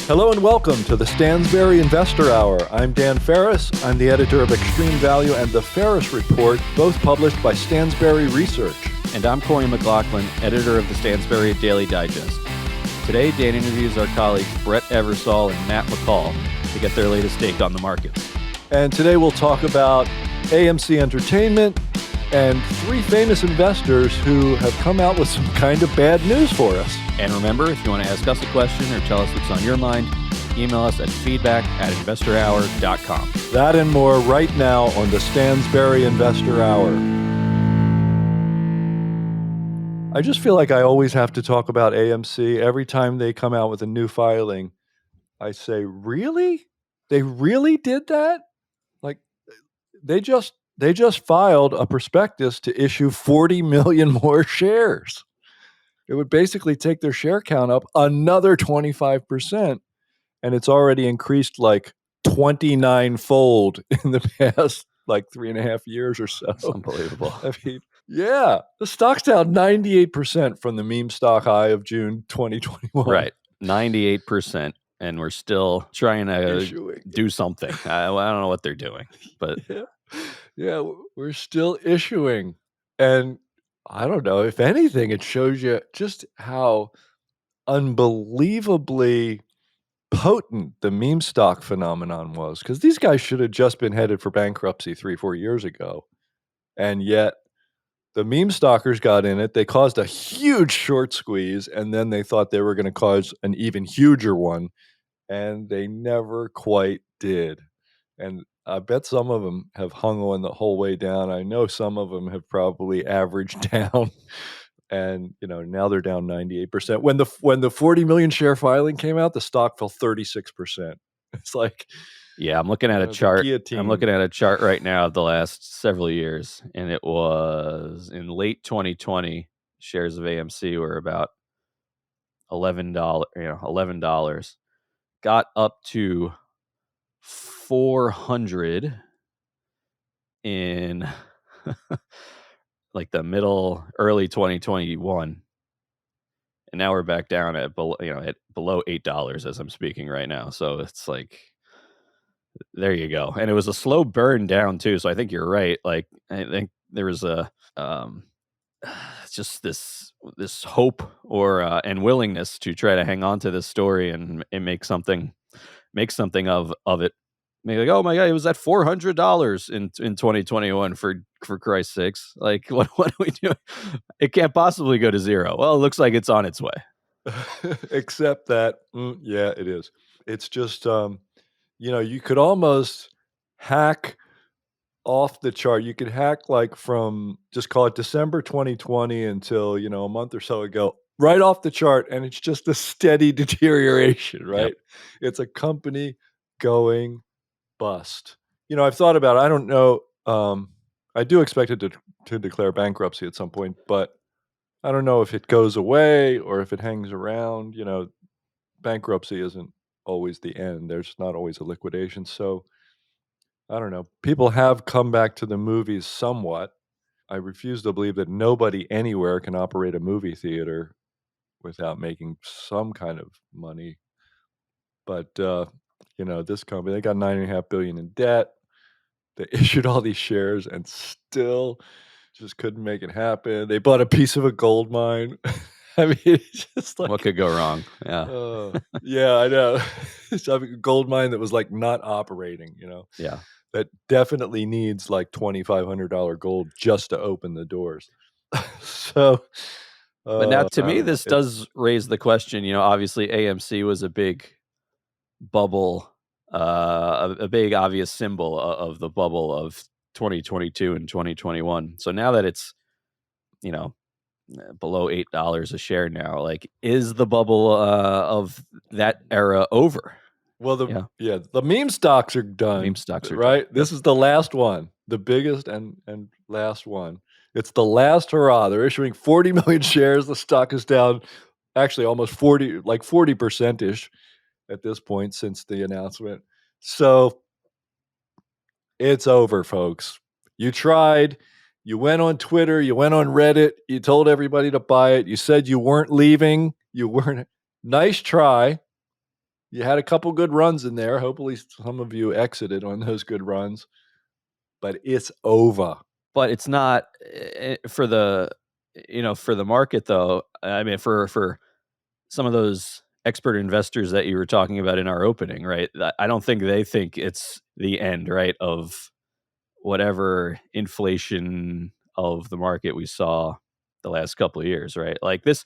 Hello and welcome to the Stansberry Investor Hour. I'm Dan Ferris. I'm the editor of Extreme Value and the Ferris Report, both published by Stansberry Research. And I'm Corey McLaughlin, editor of the Stansberry Daily Digest. Today, Dan interviews our colleagues Brett Eversole and Matt McCall to get their latest take on the markets. And today we'll talk about AMC Entertainment and three famous investors who have come out with some kind of bad news for us. And remember, if you want to ask us a question or tell us what's on your mind, email us at feedback@investorhour.com. That and more right now on the Stansberry Investor Hour. I just feel like I always have to talk about AMC. Every time they come out with a new filing, I say, really? They really did that? Like, they just filed a prospectus to issue 40 million more shares. It would basically take their share count up another 25%, and it's already increased like 29-fold in the past like 3.5 years or so. That's unbelievable. I mean, yeah, the stock's down 98% from the meme stock high of June 2021. Right, 98%, and we're still trying to do something. I don't know what they're doing, but yeah, we're still issuing, and I don't know, if anything, it shows you just how unbelievably potent the meme stock phenomenon was, because these guys should have just been headed for bankruptcy 3-4 years ago, and yet the meme stockers got in it. They caused a huge short squeeze, and then they thought they were going to cause an even huger one, and they never quite did. And I bet some of them have hung on the whole way down. I know some of them have probably averaged down, and now they're down 98%. When the 40 million share filing came out, the stock fell 36%. It's like, yeah, I'm looking at a chart. I'm looking at a chart right now of the last several years, and it was in late 2020. Shares of AMC were about $11. $11 got up to 400 in like the early 2021, and now we're back down at below $8 as I'm speaking right now. So it's like, there you go. And it was a slow burn down too. So I think you're right. Like, I think there was just this hope and willingness to try to hang on to this story and make something of it. Maybe like, oh my God, it was at $400 in 2021 for Christ's sakes. Like, what are we doing? It can't possibly go to zero. Well, it looks like it's on its way. Except that, yeah, it is. It's just, you could almost hack off the chart. You could hack like from, just call it December 2020 until, a month or so ago, right off the chart. And it's just a steady deterioration, right? Yep. It's a company going bust. I've thought about it. I don't know. I do expect it to declare bankruptcy at some point, but I don't know if it goes away or if it hangs around. Bankruptcy isn't always the end. There's not always a liquidation. So I don't know. People have come back to the movies somewhat. I refuse to believe that nobody anywhere can operate a movie theater without making some kind of money. But this company, they got $9.5 billion in debt. They issued all these shares and still just couldn't make it happen. They bought a piece of a gold mine. I mean, it's just like, what could go wrong? Yeah. Yeah, I know. It's a gold mine that was like not operating, Yeah. That definitely needs like $2,500 gold just to open the doors. So, but now to me, this does raise the question, obviously AMC was a big bubble, a big obvious symbol of the bubble of 2022 and 2021. So now that it's, below $8 a share now, like, is the bubble of that era over? Well, the meme stocks are done. Meme stocks are right. done. This is the last one, the biggest and last one. It's the last hurrah. They're issuing 40 million shares. The stock is down, actually almost 40%-ish at this point since the announcement. So it's over, folks. You tried. You went on Twitter. You went on Reddit. You told everybody to buy it. You said you weren't leaving. You weren't. Nice try. You had a couple good runs in there. Hopefully, some of you exited on those good runs, but it's over. But it's not, for the for the market though. I mean, for some of those expert investors that you were talking about in our opening, right? I don't think they think it's the end, right, of whatever inflation of the market we saw the last couple of years, right? Like this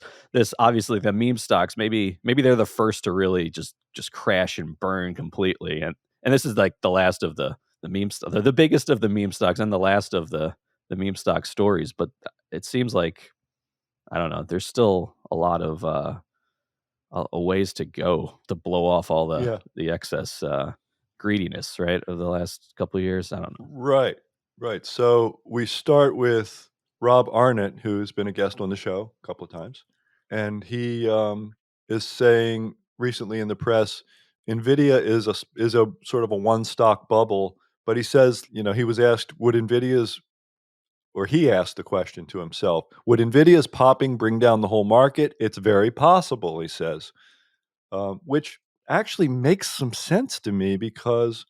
obviously the meme stocks, maybe they're the first to really just crash and burn completely. And this is like the last of the meme stuff. They're the biggest of the meme stocks and the last of the meme stock stories. But it seems like, I don't know, there's still a lot of a ways to go to blow off all Yeah. the excess greediness, right, of the last couple of years. I don't know. Right, right. So we start with Rob Arnott, who's been a guest on the show a couple of times, and he is saying recently in the press, Nvidia is a sort of a one stock bubble. But he says, he was asked, would Nvidia's or he asked the question to himself, would Nvidia's popping bring down the whole market? It's very possible, he says, which actually makes some sense to me because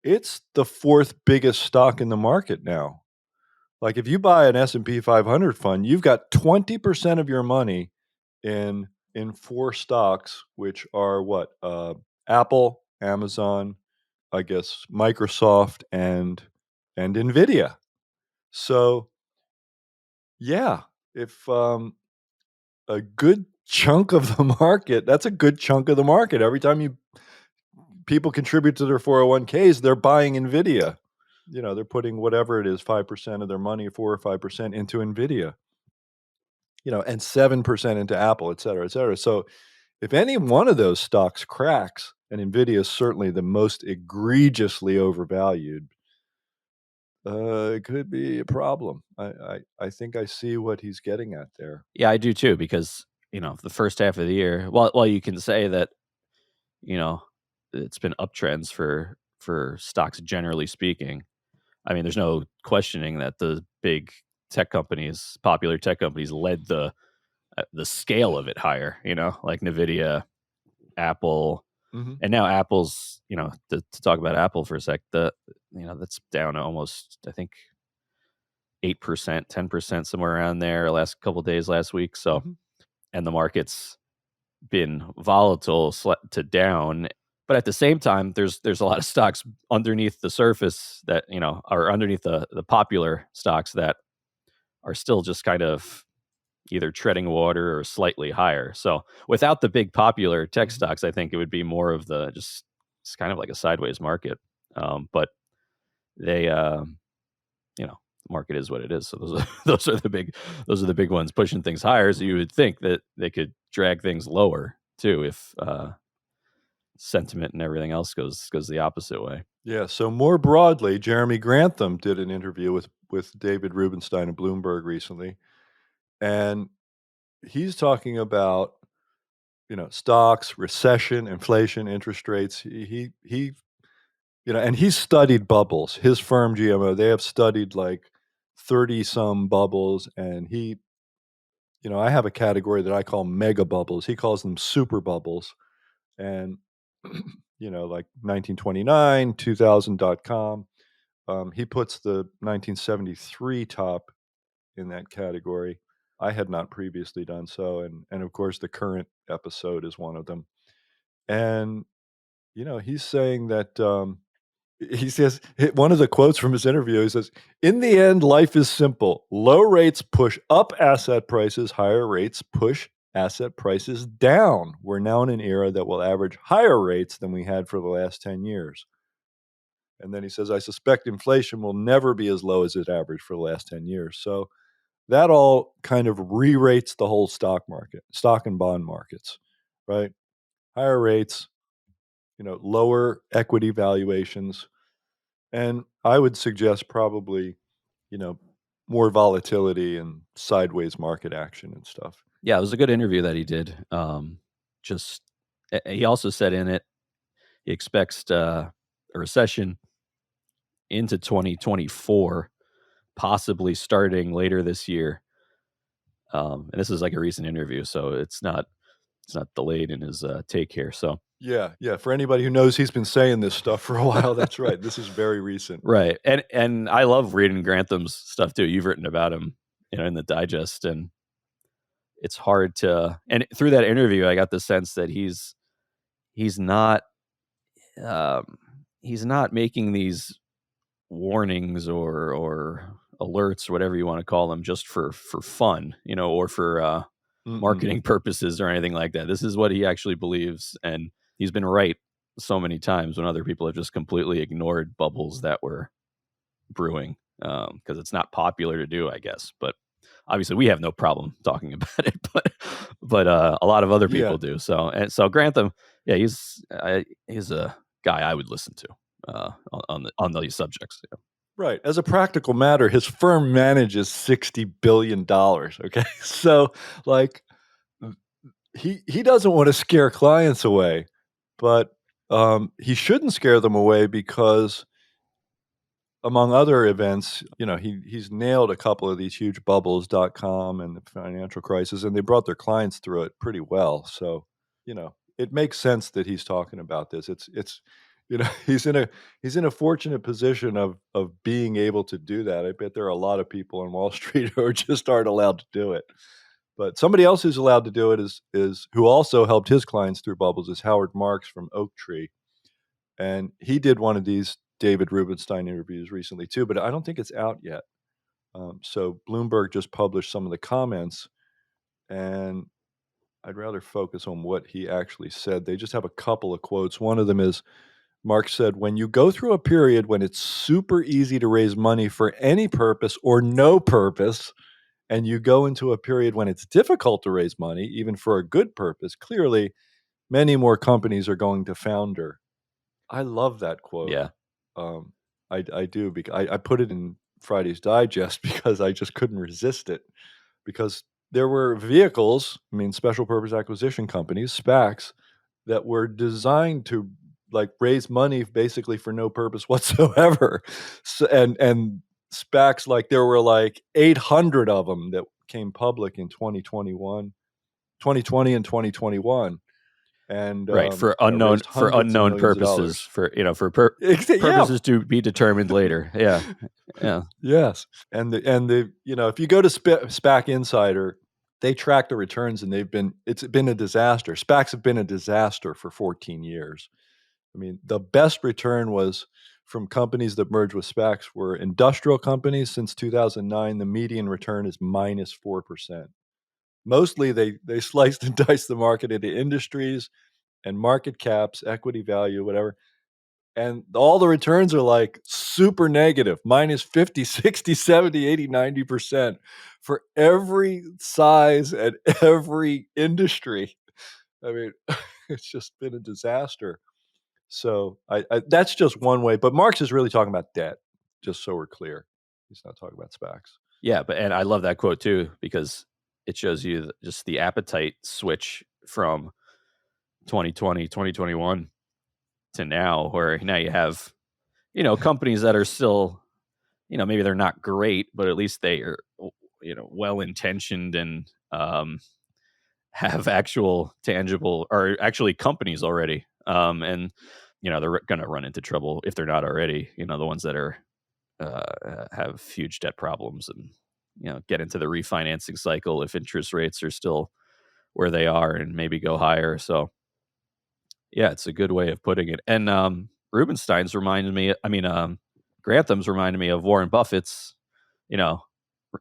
it's the fourth biggest stock in the market now. Like if you buy an S&P 500 fund, you've got 20% of your money in four stocks, which are what? Apple, Amazon, I guess Microsoft, and Nvidia. So yeah, if a good chunk of the market, that's a good chunk of the market. Every time people contribute to their 401ks, they're buying Nvidia. They're putting whatever it is, 5% of their money, 4 or 5% into Nvidia, and 7% into Apple, et cetera, et cetera. So if any one of those stocks cracks, and Nvidia is certainly the most egregiously overvalued, it could be a problem. I think I see what he's getting at there. Yeah, I do too, because, the first half of the year, while you can say that, you know, it's been uptrends for stocks generally speaking. I mean, there's no questioning that the big popular tech companies led the scale of it higher, like Nvidia, Apple, Mhm, and now Apple's, to talk about Apple for a sec, that's down almost, I think, 8%, 10%, somewhere around there last couple of days last week. So, mhm, and the market's been volatile to down. But at the same time, there's a lot of stocks underneath the surface that, are underneath the popular stocks that are still just kind of either treading water or slightly higher. So without the big popular tech mhm. stocks, I think it would be more of it's kind of like a sideways market. But they, the market is what it is. So those are those are the big ones pushing things higher. So you would think that they could drag things lower too if sentiment and everything else goes the opposite way. Yeah, so more broadly, Jeremy Grantham did an interview with David Rubenstein of Bloomberg recently, and he's talking about, stocks, recession, inflation, interest rates. And he's studied bubbles. His firm GMO, they have studied like 30 some bubbles, and I have a category that I call mega bubbles. He calls them super bubbles. And like 1929, 2000.com. He puts the 1973 top in that category. I had not previously done so, and of course, the current episode is one of them. And he's saying that he says one of the quotes from his interview. He says, "In the end, life is simple. Low rates push up asset prices. Higher rates push asset prices down. We're now in an era that will average higher rates than we had for the last 10 years." And then he says, "I suspect inflation will never be as low as it averaged for the last 10 years." So that all kind of re-rates the whole stock market, stock and bond markets, right? Higher rates, lower equity valuations. And I would suggest probably, you know, more volatility and sideways market action and stuff. Yeah, it was a good interview that he did. Just he also said in it he expects a recession into 2024, possibly starting later this year. And this is like a recent interview, so it's not It's not delayed in his take here. So Yeah, yeah, for anybody who knows he's been saying this stuff for a while, that's right. This is very recent. right, and I love reading Grantham's stuff too. You've written about him, in the digest, and it's hard to. And through that interview, I got the sense that he's not um, he's not making these warnings or alerts, whatever you want to call them, just for fun, or for Mm-mm. marketing purposes or anything like that. This is what he actually believes, and he's been right so many times when other people have just completely ignored bubbles that were brewing, because it's not popular to do, I guess. But obviously, we have no problem talking about it, but a lot of other Yeah, people do. So Grantham, yeah, he's a guy I would listen to on these subjects. Yeah. right. As a practical matter, his firm manages $60 billion, okay? So, like, he doesn't wanna scare clients away, but, he shouldn't scare them away because among other events, he's nailed a couple of these huge bubbles, .com and the financial crisis, and they brought their clients through it pretty well. So, it makes sense that he's talking about this. It's he's in a fortunate position of being able to do that. I bet there are a lot of people on Wall Street who just aren't allowed to do it. But somebody else who's allowed to do it is who also helped his clients through bubbles is Howard Marks from Oak Tree. And he did one of these David Rubenstein interviews recently too, but I don't think it's out yet. So Bloomberg just published some of the comments, and I'd rather focus on what he actually said. They just have a couple of quotes. One of them is Mark said, "When you go through a period when it's super easy to raise money for any purpose or no purpose, and you go into a period when it's difficult to raise money, even for a good purpose, clearly many more companies are going to founder." I love that quote. Yeah. Um, I do because I put it in Friday's Digest because I just couldn't resist it, because there were vehicles, I mean, special purpose acquisition companies, SPACs, that were designed to, like, raise money basically for no purpose whatsoever. So and SPACs, like, there were, like, 800 of them that came public in 2020 and 2021, and, Right, for unknown raised for hundreds of unknown millions of purposes, dollars. Yeah. purposes to be determined later. Yeah, yeah, Yes, and the if you go to SPAC Insider, they track the returns, and it's been a disaster. SPACs have been a disaster for 14 years. I mean, the best return was from companies that merged with SPACs were industrial companies since 2009. The median return is -4%. Mostly they sliced and diced the market into industries and market caps, equity value, whatever, and all the returns are, like, super negative, minus 50, 60, 70, 80, 90% for every size and every industry. I mean, it's just been a disaster. So, I that's just one way, but Marx is really talking about debt, just so we're clear. He's not talking about SPACs. yeah. And I love that quote too, because it shows you just the appetite switch from 2020, 2021 to now, where now you have companies that are still, maybe they're not great, but at least they are well intentioned and have actual tangible or actually companies already. And they're going to run into trouble if they're not already. The ones that are have huge debt problems and get into the refinancing cycle if interest rates are still where they are and maybe go higher. So yeah, it's a good way of putting it. And Rubenstein's reminded me. I mean, Grantham's reminded me of Warren Buffett's. You know,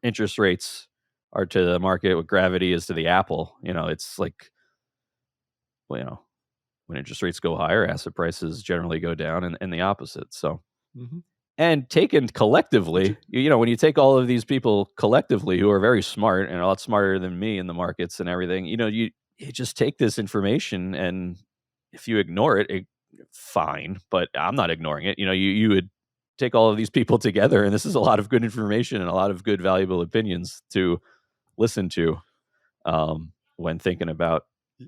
interest rates are to the market what gravity is to the apple. It's like, well, when interest rates go higher, asset prices generally go down, and the opposite. So, Mhm. and taken Which collectively, when you take all of these people collectively who are very smart and a lot smarter than me in the markets and everything, you just take this information, and if you ignore it, fine. But I'm not ignoring it. You would take all of these people together, and this is a lot of good information and a lot of good, valuable opinions to listen to when thinking about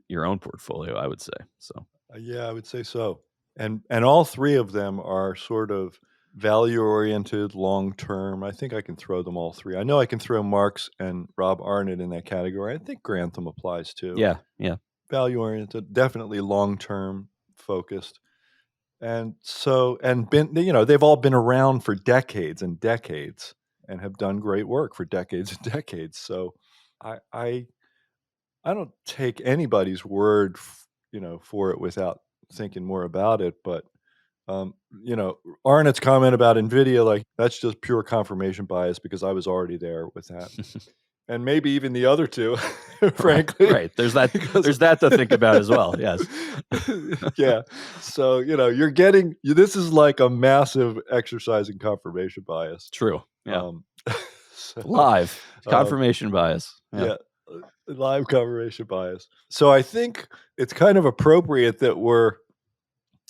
your own portfolio, I would say. So, Yeah, I would say so. And all 3 of them are sort of value-oriented, long-term. I think I can throw them all 3. I know I can throw Marx and Rob Arnott in that category. I think Grantham applies too. yeah, yeah. value oriented, definitely long term focused. And so, and been, they've all been around for decades and decades and have done great work for decades and decades. So I, I, I don't take anybody's word, for it without thinking more about it. But, um, you know, Arnott's comment about NVIDIA, like that's just pure confirmation bias because I was already there with that. And maybe even the other two, Right, frankly, right. There's that. because There's that to think about as well. Yes, yeah. So, this is like a massive exercise in confirmation bias. true. Yeah, Um, so, live um, confirmation bias. Yeah, yeah, live confirmation bias. So I think it's kind of appropriate that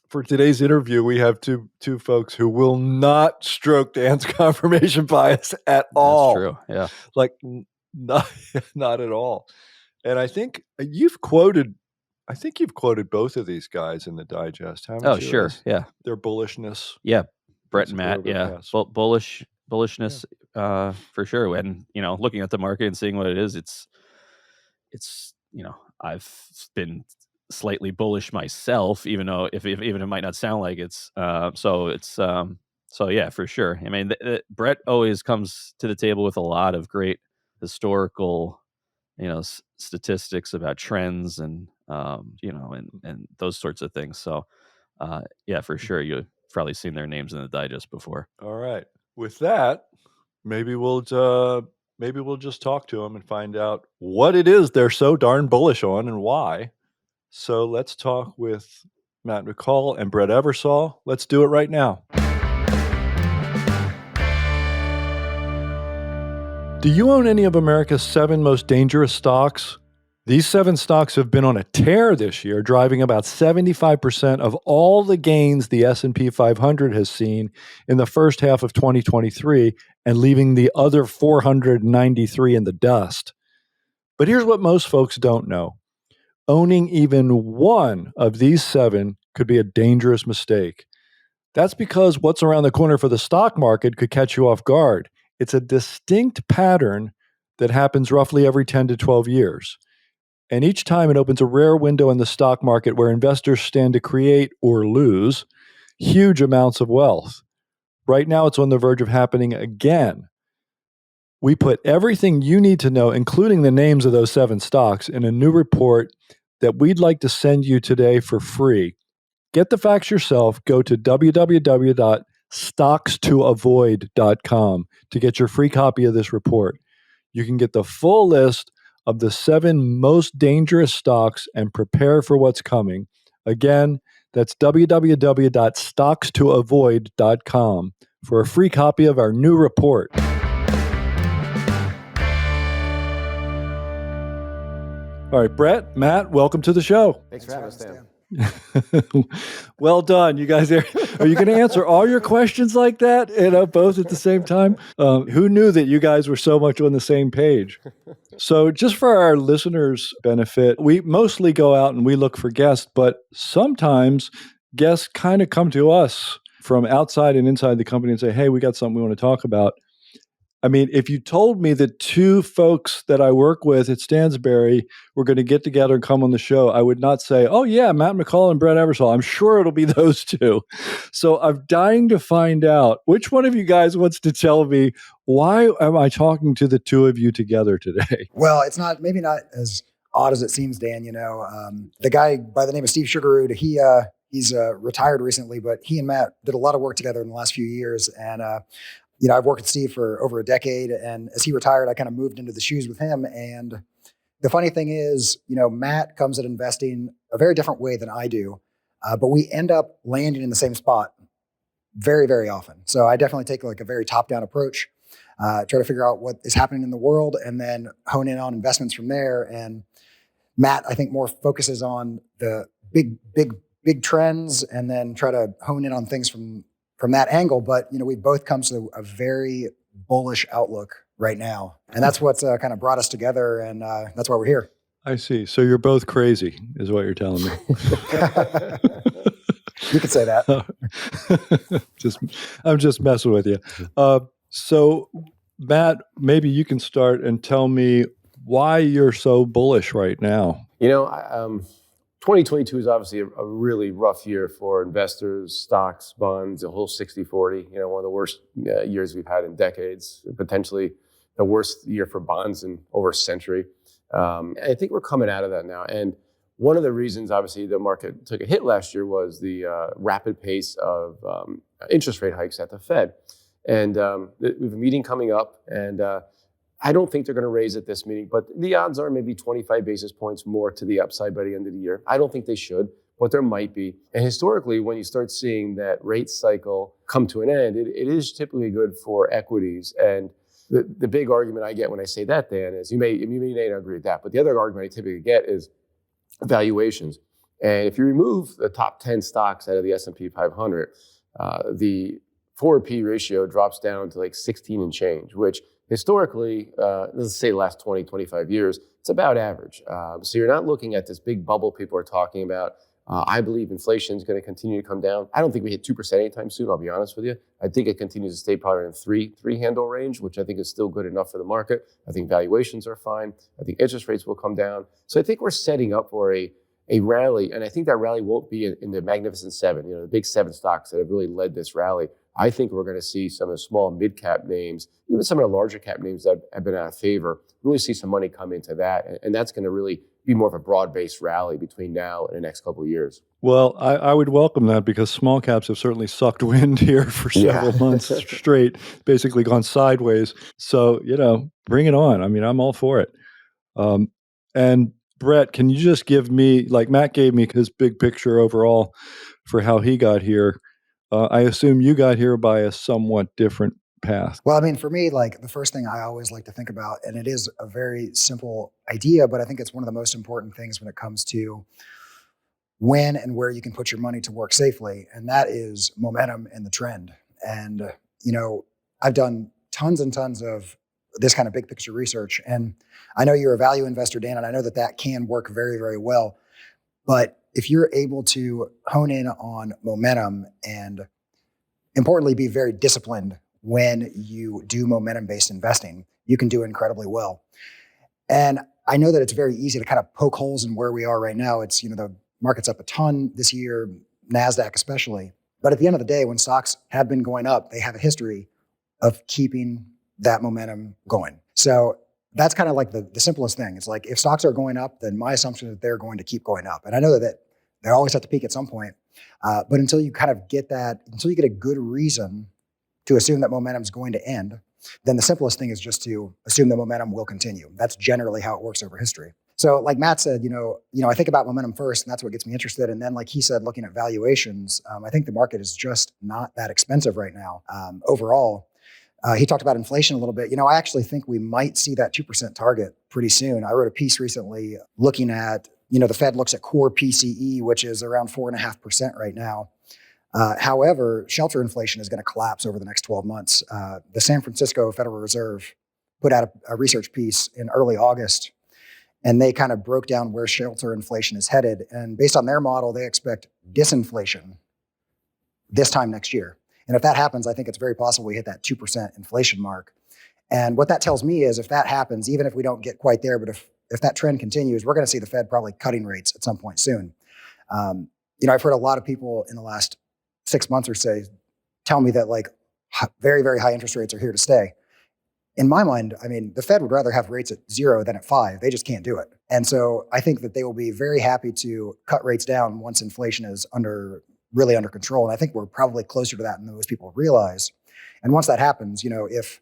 for today's interview, we have two folks who will not stroke Dan's confirmation bias at that's all. true. Yeah. Like, not, not at all. And I think you've quoted both of these guys in the digest, haven't Oh, you? sure. As Yeah. their bullishness, Yeah. Brett and principally Matt. over the Yeah. past. Yeah. Bullishness. For sure. And looking at the market and seeing what it is, it's I've been slightly bullish myself, even though if even it might not sound like it's so yeah, for sure. I mean, Brett always comes to the table with a lot of great historical statistics about trends and and those sorts of things. So yeah, for sure, you've probably seen their names in the digest before. All right. With that, maybe we'll just talk to them and find out what it is they're so darn bullish on and why. So let's talk with Matt McCall and Brett Eversole. Let's do it right now. Do you own any of America's 7 most dangerous stocks? These 7 stocks have been on a tear this year, driving about 75% of all the gains the S&P 500 has seen in the first half of 2023 and leaving the other 493 in the dust. But here's what most folks don't know. Owning even one of these 7 could be a dangerous mistake. That's because what's around the corner for the stock market could catch you off guard. It's a distinct pattern that happens roughly every 10 to 12 years. And each time it opens a rare window in the stock market where investors stand to create or lose huge amounts of wealth. Right now, it's on the verge of happening again. We put everything you need to know, including the names of those 7 stocks, in a new report that we'd like to send you today for free. Get the facts yourself. Go to www.stockstoavoid.com to get your free copy of this report. You can get the full list of the 7 most dangerous stocks and prepare for what's coming. Again, that's www.stockstoavoid.com for a free copy of our new report. All right, Brett, Matt, welcome to the show. Thanks for having us, Dan. Well done. You guys are you going to answer all your questions like that, both at the same time? Who knew that you guys were so much on the same page? So just for our listeners' benefit, we mostly go out and we look for guests, but sometimes guests kind of come to us from outside and inside the company and say, hey, we got something we want to talk about. I mean, if you told me that 2 folks that I work with at Stansberry were going to get together and come on the show, I would not say, oh, yeah, Matt McCall and Brett Eversole. I'm sure it'll be those 2. So I'm dying to find out which one of you guys wants to tell me, why am I talking to the 2 of you together today? Well, it's maybe not as odd as it seems, Dan. The guy by the name of Steve Sugarud, he's retired recently, but he and Matt did a lot of work together in the last few years. And I've worked with Steve for over a decade, and as he retired, I kind of moved into the shoes with him. And the funny thing is, Matt comes at investing a very different way than I do, but we end up landing in the same spot very, very often. So I definitely take like a very top-down approach, try to figure out what is happening in the world, and then hone in on investments from there. And Matt, I think, more focuses on the big trends, and then try to hone in on things from that angle. But, we both come to a very bullish outlook right now. And that's what's kind of brought us together. And that's why we're here. I see. So you're both crazy is what you're telling me. You could say that. I'm just messing with you. So Matt, maybe you can start and tell me why you're so bullish right now. I, 2022 is obviously a really rough year for investors, stocks, bonds, the whole 60-40, one of the worst years we've had in decades, potentially the worst year for bonds in over a century. I think we're coming out of that now. And one of the reasons, obviously, the market took a hit last year was the rapid pace of interest rate hikes at the Fed. And we have a meeting coming up, and I don't think they're going to raise at this meeting, but the odds are maybe 25 basis points more to the upside by the end of the year. I don't think they should, but there might be. And historically, when you start seeing that rate cycle come to an end, it is typically good for equities. And the big argument I get when I say that, Dan, is you may not agree with that, but the other argument I typically get is valuations. And if you remove the top 10 stocks out of the S&P 500, the forward P ratio drops down to like 16 and change, which historically, let's say the last 20, 25 years, it's about average. So you're not looking at this big bubble people are talking about. I believe inflation is going to continue to come down. I don't think we hit 2% anytime soon, I'll be honest with you. I think it continues to stay probably in three handle range, which I think is still good enough for the market. I think valuations are fine. I think interest rates will come down. So I think we're setting up for a rally, and I think that rally won't be in the Magnificent Seven, the big seven stocks that have really led this rally. I think we're going to see some of the small mid-cap names, even some of the larger cap names that have been out of favor, really see some money come into that. And that's going to really be more of a broad-based rally between now and the next couple of years. Well, I would welcome that because small caps have certainly sucked wind here for several months straight, basically gone sideways. So, bring it on. I mean, I'm all for it. And Brett, can you just give me, like Matt gave me his big picture overall for how he got here. I assume you got here by a somewhat different path. Well, I mean, for me, like the first thing I always like to think about, and it is a very simple idea, but I think it's one of the most important things when it comes to when and where you can put your money to work safely. And that is momentum and the trend. And, I've done tons and tons of this kind of big picture research. And I know you're a value investor, Dan, and I know that can work very, very well. But if you're able to hone in on momentum and importantly, be very disciplined when you do momentum-based investing, you can do incredibly well. And I know that it's very easy to kind of poke holes in where we are right now. It's, the market's up a ton this year, NASDAQ especially. But at the end of the day, when stocks have been going up, they have a history of keeping that momentum going. So that's kind of like the simplest thing. It's like if stocks are going up, then my assumption is that they're going to keep going up. And I know that they always have to peak at some point. But until you kind of get that, until you get a good reason to assume that momentum is going to end, then the simplest thing is just to assume the momentum will continue. That's generally how it works over history. So like Matt said, I think about momentum first, and that's what gets me interested. And then like he said, looking at valuations, I think the market is just not that expensive right now overall. He talked about inflation a little bit. I actually think we might see that 2% target pretty soon. I wrote a piece recently looking at, the Fed looks at core PCE, which is around 4.5% right now. However, shelter inflation is going to collapse over the next 12 months. The San Francisco Federal Reserve put out a research piece in early August, and they kind of broke down where shelter inflation is headed. And based on their model, they expect disinflation this time next year. And if that happens, I think it's very possible we hit that 2% inflation mark. And what that tells me is if that happens, even if we don't get quite there, but if that trend continues, we're going to see the Fed probably cutting rates at some point soon. I've heard a lot of people in the last 6 months or so tell me that like very, very high interest rates are here to stay. In my mind, I mean, the Fed would rather have rates at 0 than at 5. They just can't do it. And so I think that they will be very happy to cut rates down once inflation is really under control. And I think we're probably closer to that than most people realize. And once that happens, if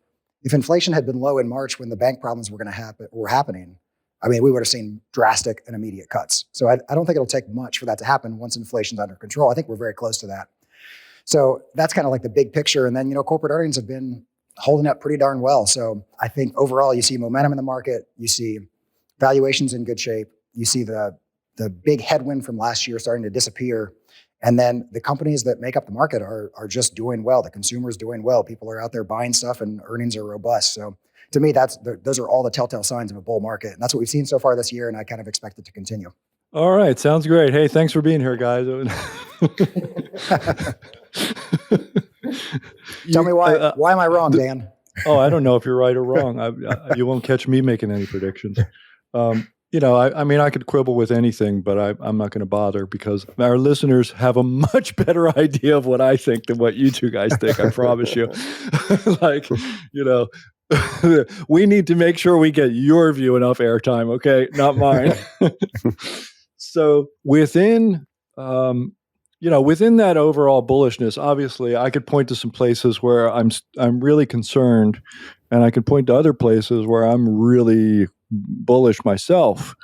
inflation had been low in March when the bank problems were happening, I mean, we would have seen drastic and immediate cuts. So I don't think it'll take much for that to happen once inflation's under control. I think we're very close to that. So that's kind of like the big picture. And then, corporate earnings have been holding up pretty darn well. So I think overall you see momentum in the market, you see valuations in good shape, you see the big headwind from last year starting to disappear. And then the companies that make up the market are just doing well. The consumer's doing well. People are out there buying stuff and earnings are robust. So to me, those are all the telltale signs of a bull market. And that's what we've seen so far this year. And I kind of expect it to continue. All right. Sounds great. Hey, thanks for being here, guys. Tell me why am I wrong, Dan? I don't know if you're right or wrong. You won't catch me making any predictions. I mean, I could quibble with anything, but I'm not going to bother because our listeners have a much better idea of what I think than what you two guys think. I promise you. Like, you know, we need to make sure we get your view enough airtime, okay? Not mine. So within that overall bullishness, obviously, I could point to some places where I'm really concerned, and I could point to other places where I'm really bullish myself.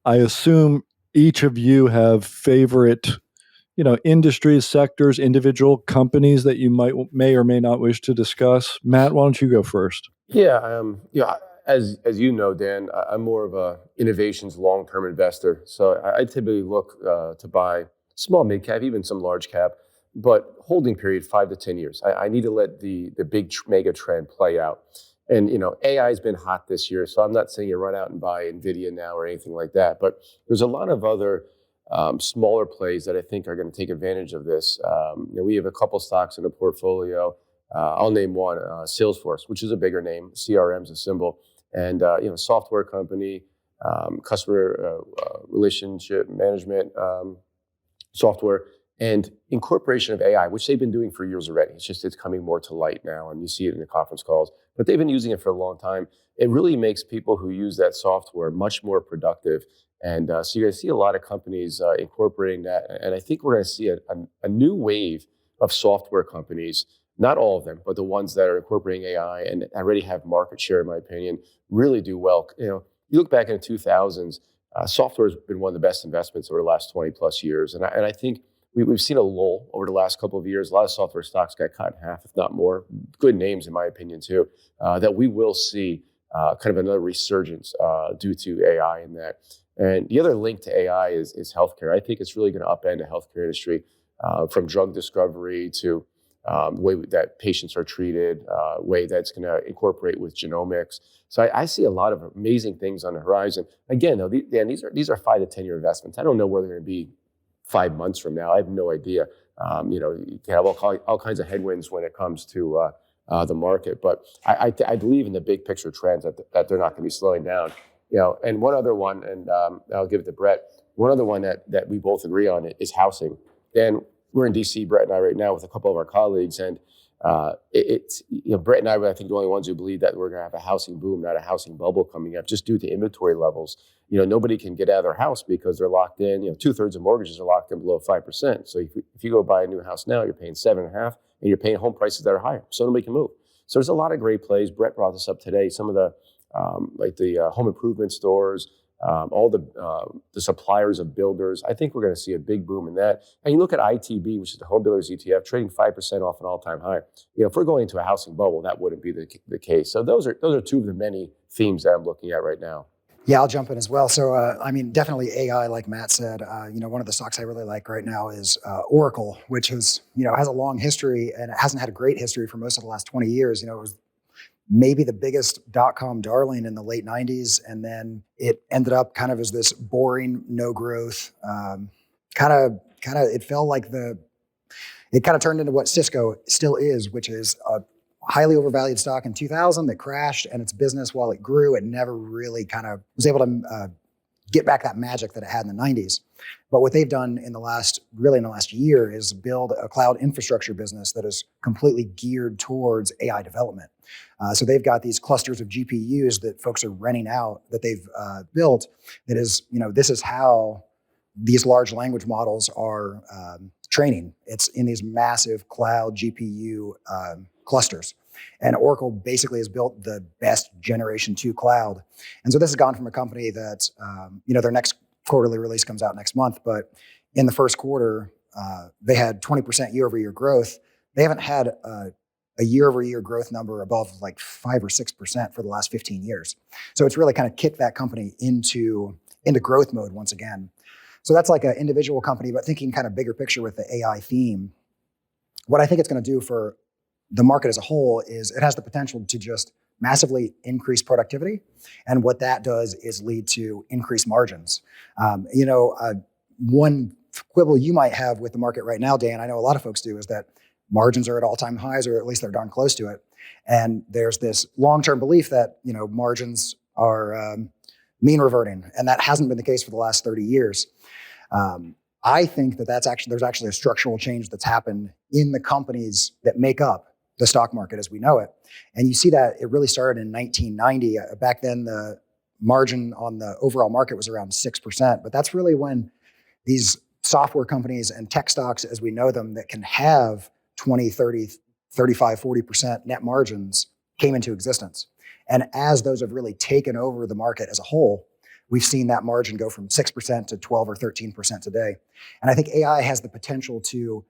I assume each of you have favorite, industries, sectors, individual companies that you may or may not wish to discuss. Matt, why don't you go first? Yeah, as you know, Dan, I'm more of a innovations long-term investor. So I typically look to buy small mid-cap, even some large cap, but holding period 5 to 10 years. I need to let the big mega trend play out. And AI has been hot this year, so I'm not saying you run out and buy NVIDIA now or anything like that. But there's a lot of other smaller plays that I think are going to take advantage of this. We have a couple stocks in the portfolio. I'll name one, Salesforce, which is a bigger name. CRM is a symbol, and software company, customer relationship management software, and incorporation of AI, which they've been doing for years already. It's coming more to light now, and you see it in the conference calls. But they've been using it for a long time. It really makes people who use that software much more productive. And so you're going to see a lot of companies incorporating that. And I think we're going to see a new wave of software companies. Not all of them, but the ones that are incorporating AI and already have market share, in my opinion, really do well. You look back in the 2000s, software has been one of the best investments over the last 20 plus years. And I think we've seen a lull over the last couple of years. A lot of software stocks got cut in half, if not more. Good names, in my opinion, too, that we will see kind of another resurgence due to AI in that. And the other link to AI is healthcare. I think it's really going to upend the healthcare industry from drug discovery to the way that patients are treated, way that's going to incorporate with genomics. So I see a lot of amazing things on the horizon. Again, though, these are 5 to 10 year investments. I don't know where they're going to be 5 months from now. I have no idea. You can have all kinds of headwinds when it comes to the market, but I believe in the big picture trends that they're not going to be slowing down. And one other one, and I'll give it to Brett. One other one that we both agree on is housing. And we're in DC, Brett and I, right now with a couple of our colleagues, and Brett and I think the only ones who believe that we're going to have a housing boom, not a housing bubble coming up, just due to inventory levels. Nobody can get out of their house because they're locked in. 2/3 of mortgages are locked in below 5%. So if you go buy a new house now, you're paying 7.5%, and you're paying home prices that are higher. So nobody can move. So there's a lot of great plays. Brett brought this up today. Some of the home improvement stores, all the suppliers of builders. I think we're going to see a big boom in that. And you look at ITB, which is the home builders ETF, trading 5% off an all-time high. If we're going into a housing bubble, that wouldn't be the case. So those are two of the many themes that I'm looking at right now. Yeah, I'll jump in as well. So, definitely AI, like Matt said. One of the stocks I really like right now is Oracle, which has a long history, and it hasn't had a great history for most of the last 20 years. It was maybe the biggest dot-com darling in the late 90s. And then it ended up kind of as this boring, no growth, it felt like it kind of turned into what Cisco still is, which is a highly overvalued stock in 2000 that crashed, and its business, while it grew, it never really kind of was able to get back that magic that it had in the 90s. But what they've done in the last year is build a cloud infrastructure business that is completely geared towards AI development. So they've got these clusters of GPUs that folks are renting out that they've built. That is, this is how these large language models are training. It's in these massive cloud GPU clusters. And Oracle basically has built the best Generation 2 cloud. And so this has gone from a company that, their next quarterly release comes out next month, but in the first quarter, they had 20% year-over-year growth. They haven't had a year-over-year growth number above like 5 or 6% for the last 15 years. So it's really kind of kicked that company into growth mode once again. So that's like an individual company, but thinking kind of bigger picture with the AI theme, what I think it's going to do for the market as a whole is it has the potential to just massively increase productivity. And what that does is lead to increased margins. One quibble you might have with the market right now, Dan, I know a lot of folks do, is that margins are at all-time highs, or at least they're darn close to it. And there's this long-term belief that, margins are mean reverting, and that hasn't been the case for the last 30 years. I think that there's actually a structural change that's happened in the companies that make up the stock market as we know it. And you see that it really started in 1990. Back then, the margin on the overall market was around 6%, but that's really when these software companies and tech stocks as we know them that can have 20, 30, 35, 40% net margins came into existence. And as those have really taken over the market as a whole, we've seen that margin go from 6% to 12 or 13% today. And I think AI has the potential to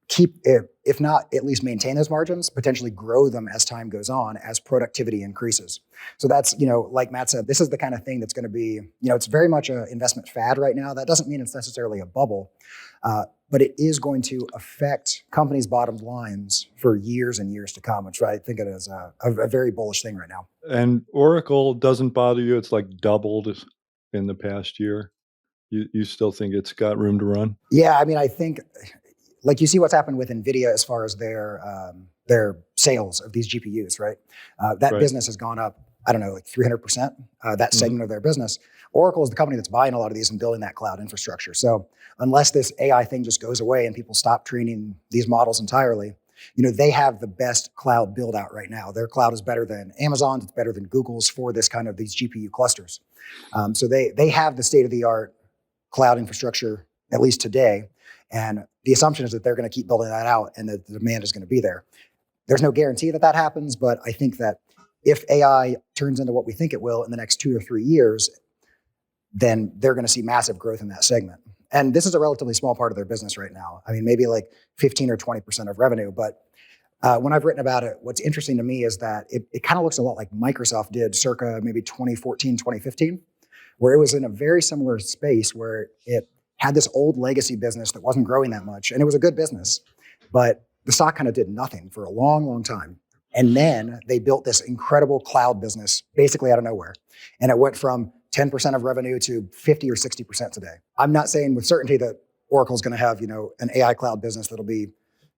keep it, if not at least maintain those margins, potentially grow them as time goes on, as productivity increases. So that's, like Matt said, this is the kind of thing that's going to be, it's very much an investment fad right now. That doesn't mean it's necessarily a bubble, but it is going to affect companies' bottom lines for years and years to come, which I think it is a very bullish thing right now. And Oracle doesn't bother you. It's like doubled in the past year. You still think it's got room to run? Yeah, I mean, I think like you see what's happened with NVIDIA as far as their sales of these GPUs, right? That Right. business has gone up, I don't know, like 300%, that segment of their business. Oracle is the company that's buying a lot of these and building that cloud infrastructure. So unless this AI thing just goes away and people stop training these models entirely, they have the best cloud build out right now. Their cloud is better than Amazon's, it's better than Google's for this kind of these GPU clusters. So they have the state of the art cloud infrastructure, at least today. And the assumption is that they're going to keep building that out and that the demand is going to be there. There's no guarantee that happens, but I think that if AI turns into what we think it will in the next 2 or 3 years, then they're going to see massive growth in that segment. And this is a relatively small part of their business right now. I mean, maybe like 15 or 20% of revenue. But when I've written about it, what's interesting to me is that it kind of looks a lot like Microsoft did circa maybe 2014, 2015, where it was in a very similar space where it had this old legacy business that wasn't growing that much. And it was a good business, but the stock kind of did nothing for a long, long time. And then they built this incredible cloud business basically out of nowhere. And it went from 10% of revenue to 50 or 60% today. I'm not saying with certainty that Oracle's going to have, an AI cloud business that'll be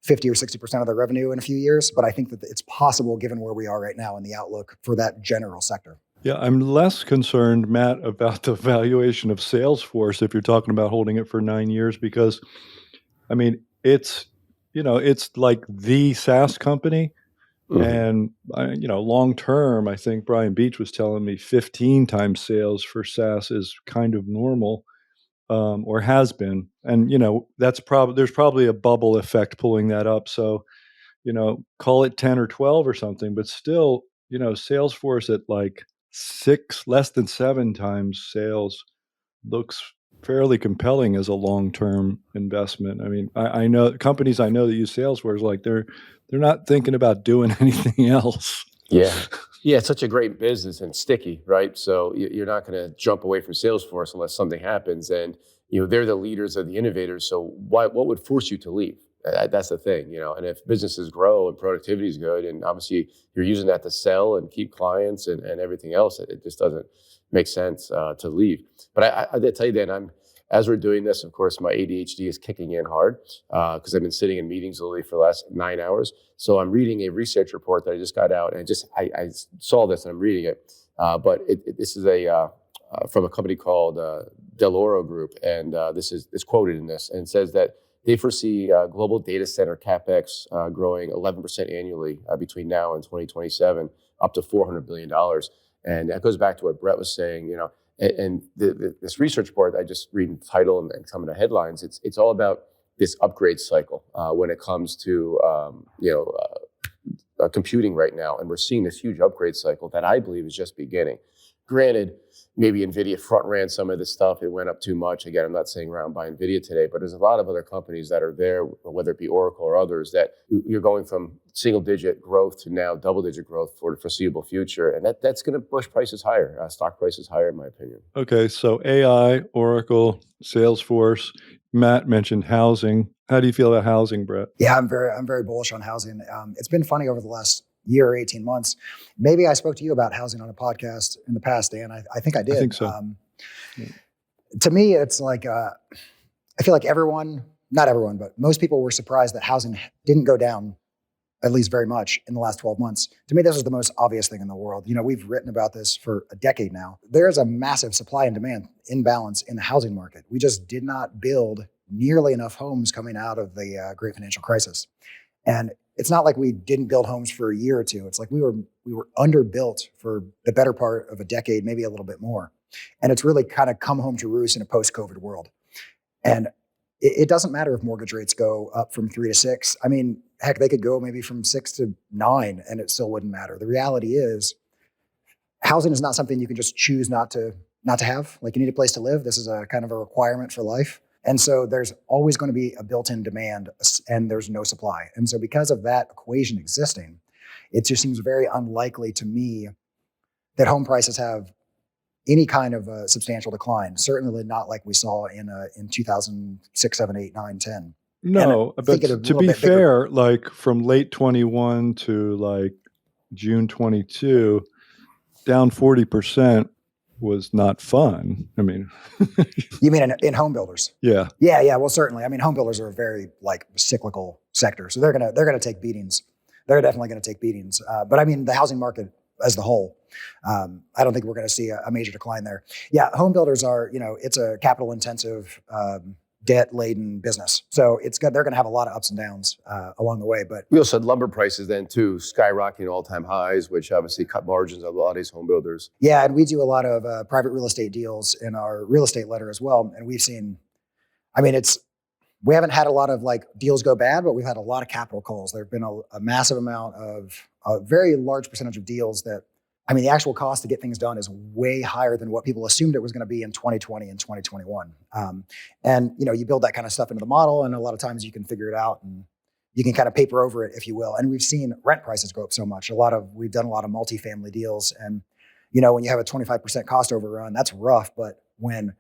50 or 60% of their revenue in a few years, but I think that it's possible given where we are right now in the outlook for that general sector. Yeah, I'm less concerned, Matt, about the valuation of Salesforce if you're talking about holding it for 9 years, because, I mean, it's like the SaaS company. And, long term, I think Brian Beach was telling me 15 times sales for SaaS is kind of normal, or has been. And, there's probably a bubble effect pulling that up. So, call it 10 or 12 or something, but still, Salesforce at like less than 7 times sales looks fairly compelling as a long-term investment. I mean, I know companies that use Salesforce, like they're not thinking about doing anything else. Yeah. It's such a great business and sticky, right? So you're not going to jump away from Salesforce unless something happens. And, they're the leaders of the innovators. So what would force you to leave? That's the thing, and if businesses grow and productivity is good, and obviously you're using that to sell and keep clients and everything else, it just doesn't make sense to leave. But I did tell you, Dan, as we're doing this, of course, my ADHD is kicking in hard because I've been sitting in meetings literally for the last 9 hours. So I'm reading a research report that I just got out, and I saw this and I'm reading it. But this is from a company called Deloro Group, and this is quoted in this, and it says that they foresee global data center capex growing 11% annually between now and 2027, up to $400 billion. And that goes back to what Brett was saying, and this research report, I just read the title and some of the headlines. It's all about this upgrade cycle when it comes to computing right now, and we're seeing this huge upgrade cycle that I believe is just beginning. Granted, maybe NVIDIA front ran some of this stuff. It went up too much. Again, I'm not saying around buy NVIDIA today, but there's a lot of other companies that are there, whether it be Oracle or others, that you're going from single-digit growth to now double-digit growth for the foreseeable future. And that's going to push prices higher, stock prices higher, in my opinion. Okay, so AI, Oracle, Salesforce. Matt mentioned housing. How do you feel about housing, Brett? Yeah, I'm very bullish on housing. It's been funny over the last year or 18 months. Maybe I spoke to you about housing on a podcast in the past, Dan. I think I did. I think so. To me, it's like, I feel like not everyone, but most people were surprised that housing didn't go down at least very much in the last 12 months. To me, this is the most obvious thing in the world. We've written about this for a decade now. There's a massive supply and demand imbalance in the housing market. We just did not build nearly enough homes coming out of the great financial crisis. And it's not like we didn't build homes for a year or two. It's like we were underbuilt for the better part of a decade, maybe a little bit more. And it's really kind of come home to roost in a post-COVID world. And it doesn't matter if mortgage rates go up from 3 to 6. I mean, heck, they could go maybe from 6 to 9 and it still wouldn't matter. The reality is housing is not something you can just choose not to have. Like, you need a place to live. This is a kind of a requirement for life. And so there's always going to be a built-in demand and there's no supply. And so because of that equation existing, it just seems very unlikely to me that home prices have any kind of a substantial decline. Certainly not like we saw in 2006, 7, 8, 9, 10. No, but to be fair, like from late 21 to like June 22, down 40% was not fun. I mean, you mean in home builders? Yeah. Yeah. Well, certainly. I mean, home builders are a very like cyclical sector, so they're gonna take beatings. They're definitely going to take beatings. But I mean, the housing market as the whole, I don't think we're going to see a major decline there. Yeah, home builders are, it's a capital intensive, debt laden business. So they're going to have a lot of ups and downs along the way. But we also had lumber prices then too, skyrocketing all-time highs, which obviously cut margins of a lot of these home builders. Yeah, and we do a lot of private real estate deals in our real estate letter as well. And we've seen, I mean, we haven't had a lot of like deals go bad, but we've had a lot of capital calls. There've been a massive amount of a very large percentage of deals that, I mean, the actual cost to get things done is way higher than what people assumed it was going to be in 2020 and 2021. And you build that kind of stuff into the model, and a lot of times you can figure it out and you can kind of paper over it, if you will. And we've seen rent prices go up so much. We've done a lot of multifamily deals, and when you have a 25% cost overrun, that's rough. But when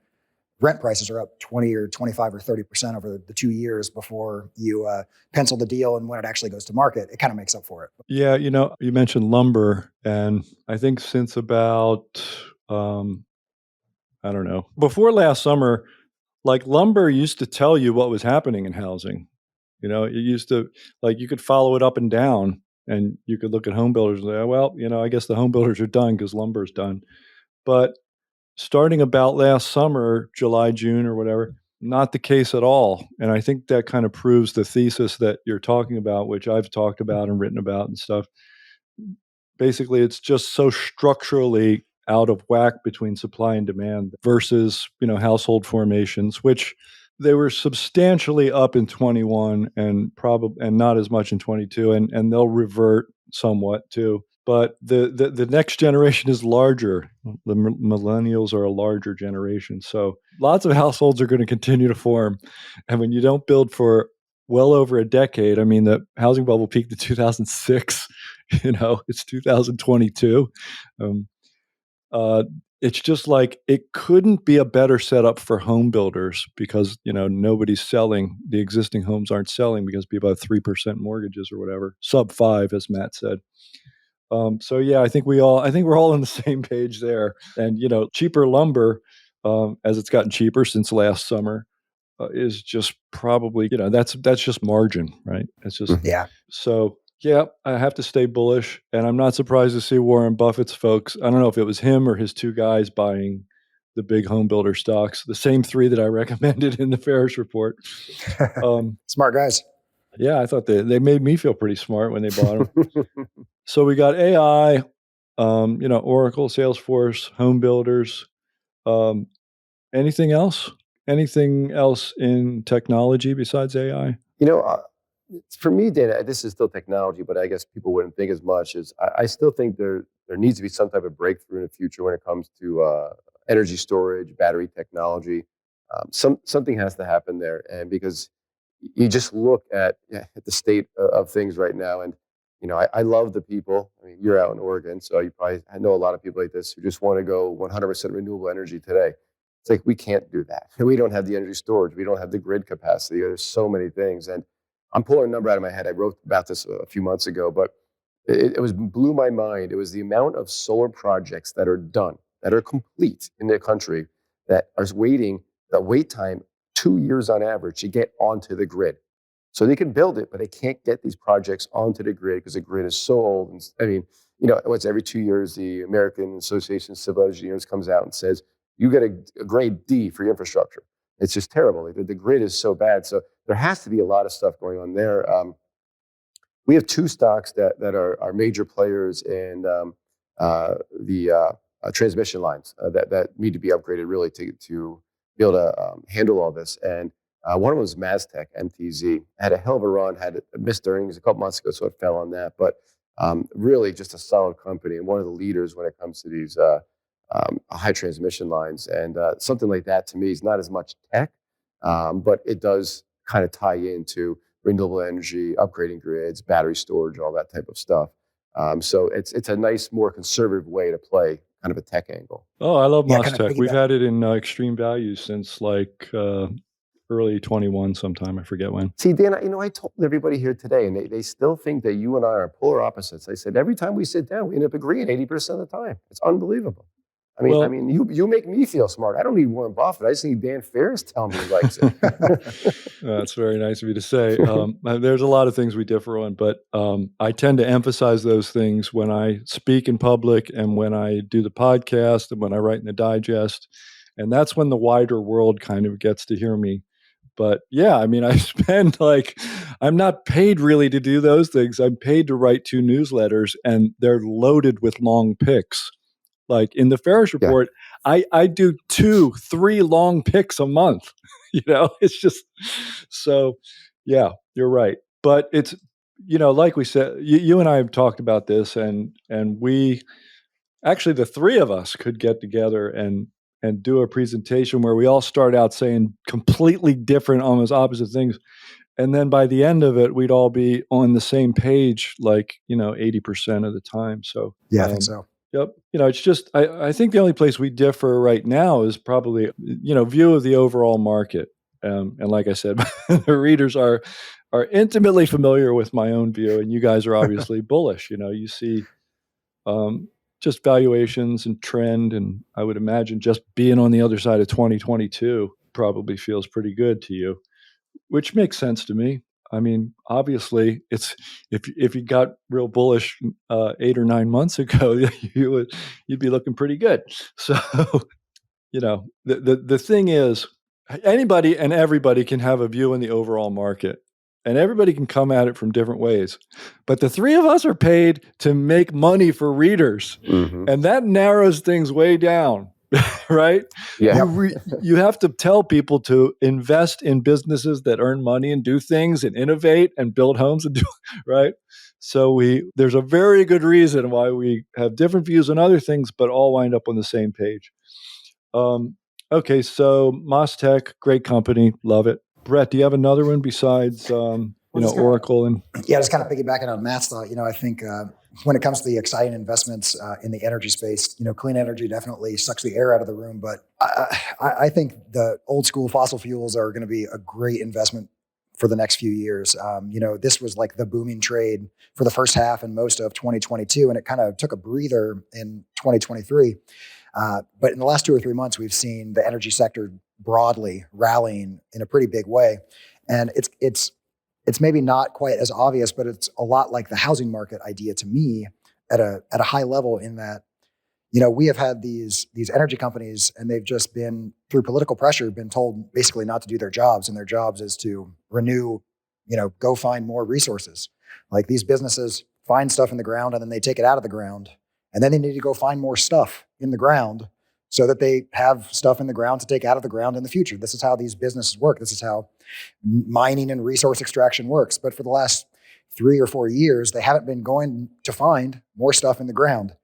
rent prices are up 20 or 25 or 30% over the 2 years before you pencil the deal and when it actually goes to market, it kind of makes up for it. Yeah, you mentioned lumber, and I think since about, I don't know, before last summer, like lumber used to tell you what was happening in housing. It used to, like, you could follow it up and down, and you could look at home builders and say, well, I guess the home builders are done because lumber's done. But starting about last summer, July, June, or whatever, not the case at all. And I think that kind of proves the thesis that you're talking about, which I've talked about and written about and stuff. Basically, it's just so structurally out of whack between supply and demand versus, household formations, which they were substantially up in 21 and not as much in 22, and they'll revert somewhat too. But the next generation is larger. The millennials are a larger generation. So lots of households are going to continue to form. And when you don't build for well over a decade, I mean, the housing bubble peaked in 2006, it's 2022. It's just like it couldn't be a better setup for home builders because, nobody's selling. The existing homes aren't selling because people have 3% mortgages or whatever, sub 5, as Matt said. So yeah, I think we're all on the same page there. And cheaper lumber, as it's gotten cheaper since last summer, is just probably that's just margin, right? It's just yeah. So yeah, I have to stay bullish, and I'm not surprised to see Warren Buffett's folks. I don't know if it was him or his 2 guys buying the big home builder stocks, the same 3 that I recommended in the Ferris report. Smart guys. Yeah, I thought they made me feel pretty smart when they bought them. So we got AI, Oracle, Salesforce, home builders. Anything else? Anything else in technology besides AI? For me, Dana, this is still technology, but I guess people wouldn't think as much. I still think there needs to be some type of breakthrough in the future when it comes to energy storage, battery technology. Something has to happen there, and because you just look at the state of things right now, and I love the people. I mean, you're out in Oregon, so I know a lot of people like this who just want to go 100% renewable energy today. It's like we can't do that. We don't have the energy storage. We don't have the grid capacity. There's so many things, and I'm pulling a number out of my head. I wrote about this a few months ago, but it blew my mind. It was the amount of solar projects that are done, that are complete in the country, that are waiting, the wait time 2 years on average to get onto the grid. So they can build it, but they can't get these projects onto the grid because the grid is so old. And I mean, what's every 2 years, the American Association of Civil Engineers comes out and says, you get a grade D for your infrastructure. It's just terrible. The grid is so bad. So there has to be a lot of stuff going on there. We have two stocks that are major players in the transmission lines that need to be upgraded really to be able to handle all this. And one of them was Mastech, MTZ. Had a hell of a run, had missed earnings a couple months ago, so it fell on that. But really just a solid company and one of the leaders when it comes to these high transmission lines. And something like that to me is not as much tech, but it does kind of tie into renewable energy, upgrading grids, battery storage, all that type of stuff. So it's a nice, more conservative way to play kind of a tech angle. Oh, I love Yeah, kind of Mostech. We've piggyback. had it in extreme value since like early 21 sometime. I forget when. See, Dan, I told everybody here today, and they still think that you and I are polar opposites. I said, every time we sit down, we end up agreeing 80% of the time. It's unbelievable. Well- you make me feel smart. I don't need Warren Buffett. I just need Dan Ferris telling me he likes it. That's very nice of you to say. There's a lot of things we differ on, but I tend to emphasize those things when I speak in public and when I do the podcast and when I write in the digest. And that's when the wider world kind of gets to hear me. But yeah, I mean, I spend I'm not paid really to do those things. I'm paid to write 2 newsletters and they're loaded with long picks. Like in the Ferris report, I do 2-3 long picks a month. It's just so, yeah, you're right. But it's, like we said, you and I have talked about this and we actually, the 3 of us could get together and do a presentation where we all start out saying completely different, almost opposite things. And then by the end of it, we'd all be on the same page, 80% of the time. So Yeah, I think so. Yep. It's just, I think the only place we differ right now is probably, view of the overall market. And like I said, the readers are intimately familiar with my own view, and you guys are obviously bullish. You see just valuations and trend, and I would imagine just being on the other side of 2022 probably feels pretty good to you, which makes sense to me. I mean, obviously, it's if you got real bullish 8 or 9 months ago, you'd be looking pretty good. So, the thing is, anybody and everybody can have a view in the overall market, and everybody can come at it from different ways. But the 3 of us are paid to make money for readers, and that narrows things way down. Right? Yeah. You have to tell people to invest in businesses that earn money and do things and innovate and build homes and do right. So there's a very good reason why we have different views on other things, but all wind up on the same page. Okay, so Mostech, great company, love it. Brett, do you have another one besides Oracle and? Yeah, just kind of piggybacking on Matt's thought. I think when it comes to the exciting investments in the energy space, clean energy definitely sucks the air out of the room. But I think the old school fossil fuels are going to be a great investment for the next few years. This was like the booming trade for the first half and most of 2022, and it kind of took a breather in 2023. But in the last 2 or 3 months, we've seen the energy sector broadly rallying in a pretty big way, and it's maybe not quite as obvious, but it's a lot like the housing market idea to me at a high level in that, we have had these energy companies and they've just been, through political pressure, been told basically not to do their jobs. And their jobs is to renew, go find more resources. Like these businesses find stuff in the ground and then they take it out of the ground. And then they need to go find more stuff in the ground so that they have stuff in the ground to take out of the ground in the future. This is how these businesses work. This is how mining and resource extraction works. But for the last 3 or 4 years, they haven't been going to find more stuff in the ground.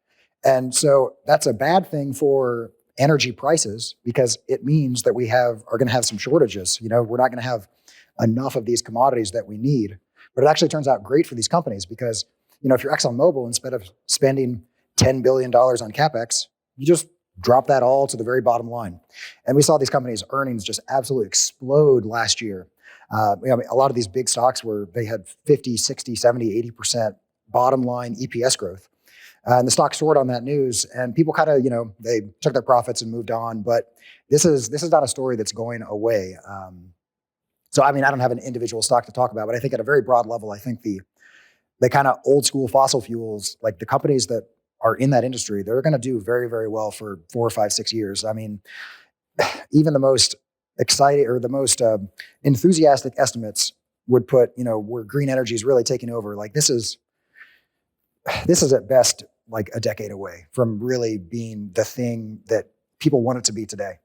And so that's a bad thing for energy prices because it means that we are going to have some shortages. We're not going to have enough of these commodities that we need. But it actually turns out great for these companies because, if you're ExxonMobil, instead of spending $10 billion on CapEx, you just drop that all to the very bottom line. And we saw these companies' earnings just absolutely explode last year. A lot of these big stocks they had 50, 60, 70, 80% bottom line EPS growth. And the stock soared on that news, and people kind of, they took their profits and moved on. But this is not a story that's going away. So, I mean, I don't have an individual stock to talk about, but I think at a very broad level, I think the kind of old school fossil fuels, like the companies that are in that industry, they're going to do very, very well for 4 or 5, 6 years. I mean, even the most excited or the most enthusiastic estimates would put, where green energy is really taking over. Like this is at best like a decade away from really being the thing that people want it to be today.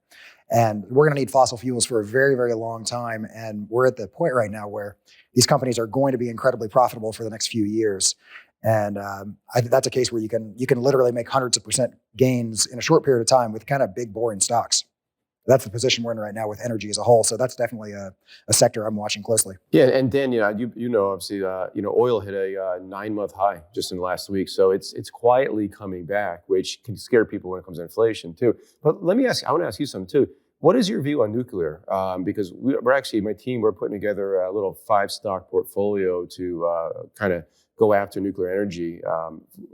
And we're going to need fossil fuels for a very, very long time. And we're at the point right now where these companies are going to be incredibly profitable for the next few years. And I think that's a case where you can literally make hundreds of % gains in a short period of time with kind of big, boring stocks. That's the position we're in right now with energy as a whole. So that's definitely a sector I'm watching closely. Yeah, and Dan, obviously, oil hit a 9-month high just in the last week, so it's quietly coming back, which can scare people when it comes to inflation too. But I want to ask you something too. What is your view on nuclear? Because we're actually, my team, we're putting together a little 5-stock portfolio to kind of go after nuclear energy,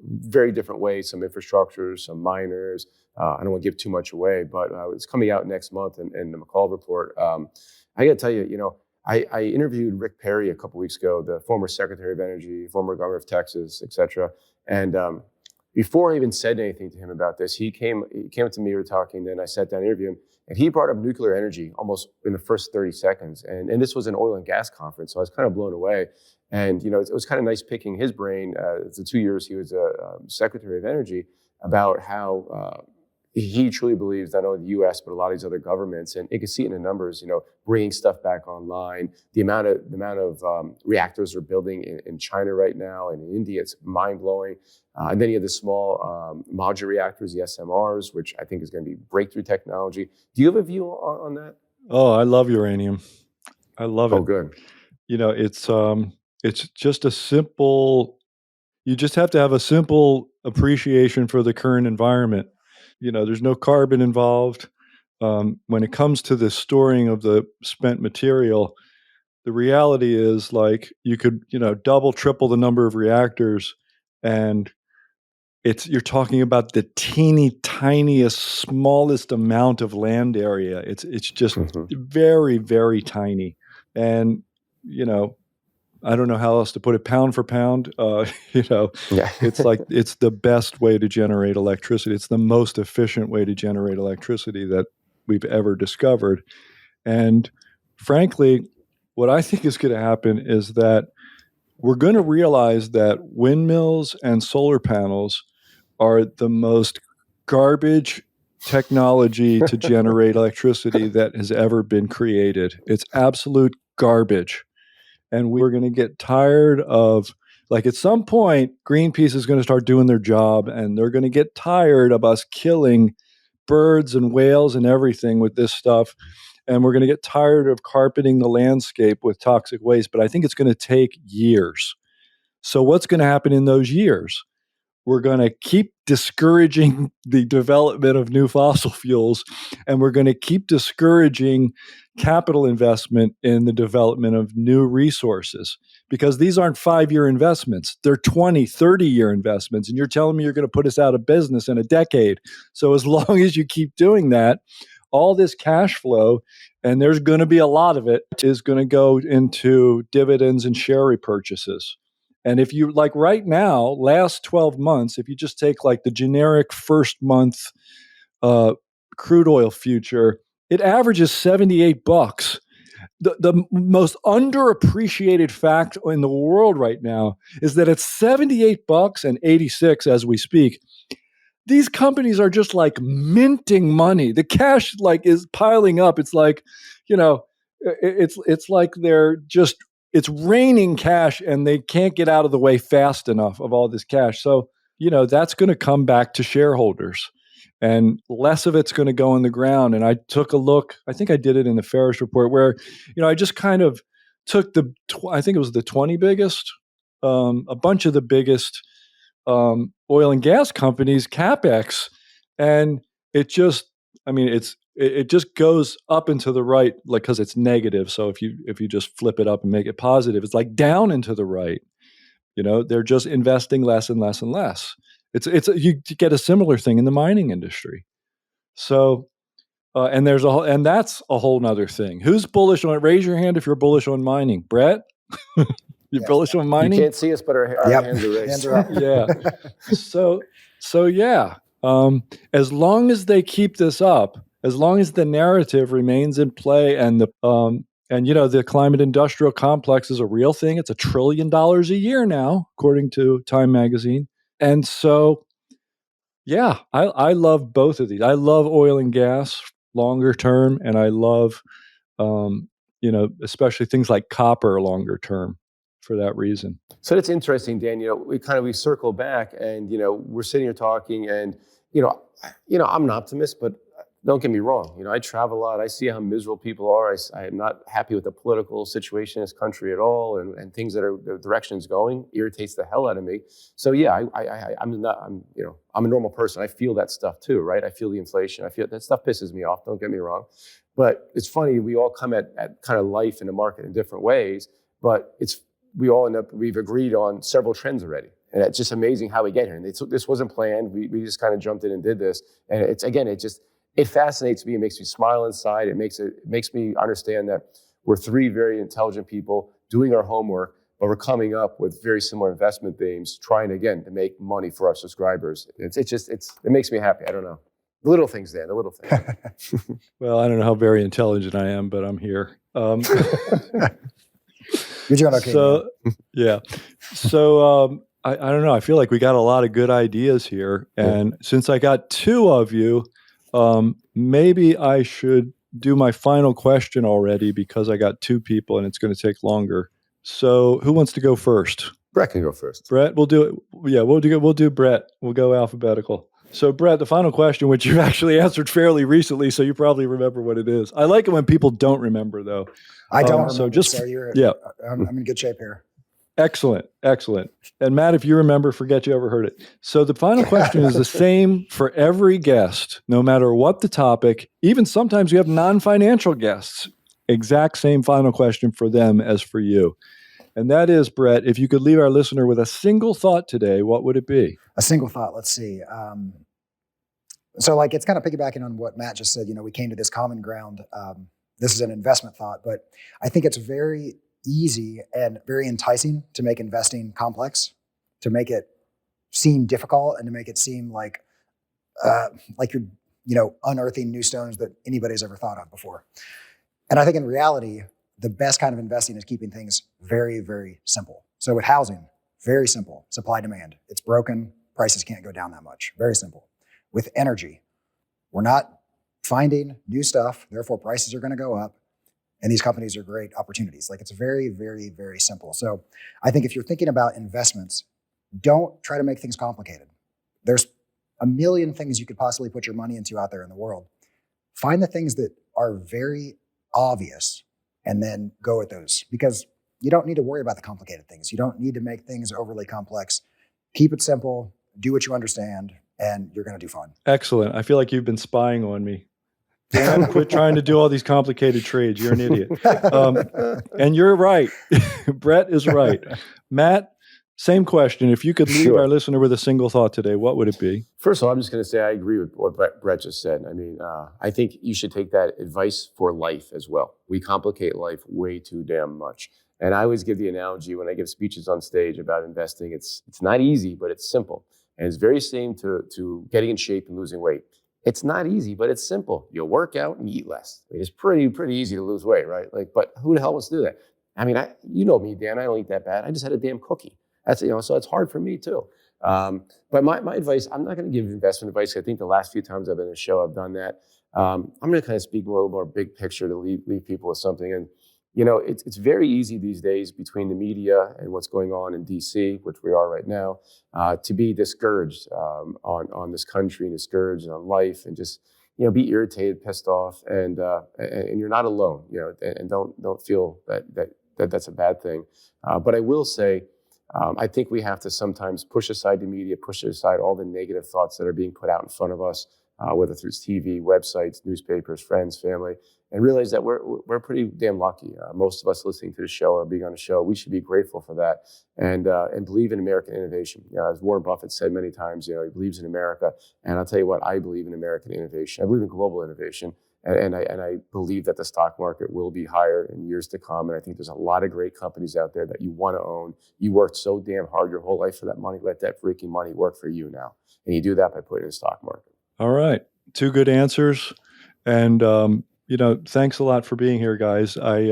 very different ways, some infrastructures, some miners. I don't want to give too much away, but it's coming out next month in the McCall report. I got to tell you, I interviewed Rick Perry a couple weeks ago, the former Secretary of Energy, former Governor of Texas, et cetera. And before I even said anything to him about this, he came up to me, we were talking, then I sat down and interviewed him, and he brought up nuclear energy almost in the first 30 seconds. And this was an oil and gas conference, so I was kind of blown away. And, it was kind of nice picking his brain, the 2 years he was Secretary of Energy, about how he truly believes not only the U.S. but a lot of these other governments, and you can see it in the numbers. Bringing stuff back online, the amount of reactors they're building in China right now, and in India, it's mind blowing. And then you have the small modular reactors, the SMRs, which I think is going to be breakthrough technology. Do you have a view on that? Oh, I love uranium. I love it. Oh, good. It's just a simple. You just have to have a simple appreciation for the current environment. There's no carbon involved. When it comes to the storing of the spent material, the reality is like you could, double, triple the number of reactors, and you're talking about the teeny tiniest, smallest amount of land area. It's just very, very tiny. And, I don't know how else to put it, pound for pound, it's like, it's the best way to generate electricity. It's the most efficient way to generate electricity that we've ever discovered. And frankly, what I think is going to happen is that we're going to realize that windmills and solar panels are the most garbage technology to generate electricity that has ever been created. It's absolute garbage. And we're going to get tired of, like, at some point, Greenpeace is going to start doing their job, and they're going to get tired of us killing birds and whales and everything with this stuff. And we're going to get tired of carpeting the landscape with toxic waste. But I think it's going to take years. So what's going to happen in those years? We're going to keep discouraging the development of new fossil fuels, and we're going to keep discouraging capital investment in the development of new resources, because these aren't 5-year investments. They're 20, 30-year investments. And you're telling me you're going to put us out of business in a decade. So as long as you keep doing that, all this cash flow, and there's going to be a lot of it, is going to go into dividends and share repurchases. And if you, like right now, last 12 months, if you just take like the generic first month crude oil future, it averages $78. The most underappreciated fact in the world right now is that it's $78 and 86 as we speak. These companies are just like minting money. The cash like is piling up. It's like, it's like they're just, it's raining cash and they can't get out of the way fast enough of all this cash. So, that's going to come back to shareholders, and less of it's going to go in the ground. And I took a look, I think I did it in the Ferris report, where, I just kind of took I think it was the 20 biggest, a bunch of the biggest oil and gas companies, CapEx, and it just, it just goes up and to the right, like, because it's negative. So if you just flip it up and make it positive, it's like down and to the right. They're just investing less and less and less. You get a similar thing in the mining industry. So And that's a whole nother thing. Who's bullish on it? Raise your hand if you're bullish on mining. Brett, you're Yes, bullish on You mining? can't see us, but our Yep. hands are raised. Hands are up. Yeah. So yeah. As long as they keep this up, as long as the narrative remains in play, and the climate industrial complex is a real thing. It's $1 trillion a year now, according to Time Magazine. And so, yeah, I love both of these. I love oil and gas longer term, and I love, especially things like copper longer term for that reason. So that's interesting, Dan. We circle back, and we're sitting here talking, and I'm an optimist, but don't get me wrong. I travel a lot. I see how miserable people are. I am not happy with the political situation in this country at all, and things that are the direction it's going irritates the hell out of me. So yeah, I'm a normal person. I feel that stuff too, right? I feel the inflation. I feel that stuff pisses me off. Don't get me wrong, but it's funny. We all come at kind of life in the market in different ways, but we've agreed on several trends already. And it's just amazing how we get here. And this wasn't planned. We just kind of jumped in and did this. And it fascinates me. It makes me smile inside. It makes me understand that we're three very intelligent people doing our homework, but we're coming up with very similar investment themes, trying again to make money for our subscribers. It makes me happy. I don't know. The little things, Dan, the little things. Well, I don't know how very intelligent I am, but I'm here. You're doing okay. So, yeah. So, I don't know. I feel like we got a lot of good ideas here. And since I got two of you, maybe I should do my final question already, because I got two people and it's going to take longer. So who wants to go first? Brett can go first. Brett, we'll do it. Yeah, we'll do Brett. We'll go alphabetical. So Brett, the final question, which you've actually answered fairly recently, so you probably remember what it is. I like it when people don't remember, though. I don't remember. Yeah, I'm in good shape here. Excellent. And Matt, if you remember, forget you ever heard it. So the final question is the same for every guest, no matter what the topic. Even sometimes we have non-financial guests. Exact same final question for them as for you. And that is, Brett, if you could leave our listener with a single thought today, what would it be? A single thought. Let's see. So it's kind of piggybacking on what Matt just said. We came to this common ground. This is an investment thought, but I think it's very easy and very enticing to make investing complex, to make it seem difficult, and to make it seem like you're unearthing new stones that anybody's ever thought of before. And I think in reality, the best kind of investing is keeping things very, very simple. So with housing, very simple, supply demand. It's broken, prices can't go down that much. Very simple. With energy, we're not finding new stuff, therefore prices are going to go up. And these companies are great opportunities. It's very, very, very simple. So I think if you're thinking about investments, don't try to make things complicated. There's a million things you could possibly put your money into out there in the world. Find the things that are very obvious and then go with those, because you don't need to worry about the complicated things. You don't need to make things overly complex. Keep it simple, do what you understand, and you're going to do fine. Excellent. I feel like you've been spying on me. Dan, quit trying to do all these complicated trades. You're an idiot. And you're right. Brett is right. Matt, same question. If you could leave our listener with a single thought today, what would it be? First of all, I'm just going to say I agree with what Brett just said. I mean, I think you should take that advice for life as well. We complicate life way too damn much. And I always give the analogy when I give speeches on stage about investing. It's not easy, but it's simple. And it's very same to getting in shape and losing weight. It's not easy, but it's simple. You work out and eat less. I mean, it's pretty easy to lose weight, right? But who the hell wants to do that? I mean, you know me, Dan. I don't eat that bad. I just had a damn cookie. That's so it's hard for me too. But my advice, I'm not going to give investment advice. I think the last few times I've been on the show, I've done that. I'm going to kind of speak a little more big picture to leave people with something. And it's very easy these days between the media and what's going on in DC, which we are right now, to be discouraged on this country and discouraged on life, and just be irritated, pissed off, and you're not alone. And don't feel that's a bad thing. But I will say, I think we have to sometimes push aside the media, push aside all the negative thoughts that are being put out in front of us, whether through TV, websites, newspapers, friends, family, and realize that we're pretty damn lucky. Most of us listening to the show or being on the show, we should be grateful for that, and believe in American innovation. As Warren Buffett said many times, he believes in America, and I'll tell you what, I believe in American innovation. I believe in global innovation, And I believe that the stock market will be higher in years to come. And I think there's a lot of great companies out there that you want to own. You worked so damn hard your whole life for that money. Let that freaking money work for you now. And you do that by putting it in the stock market. All right. Two good answers. And, thanks a lot for being here, guys. I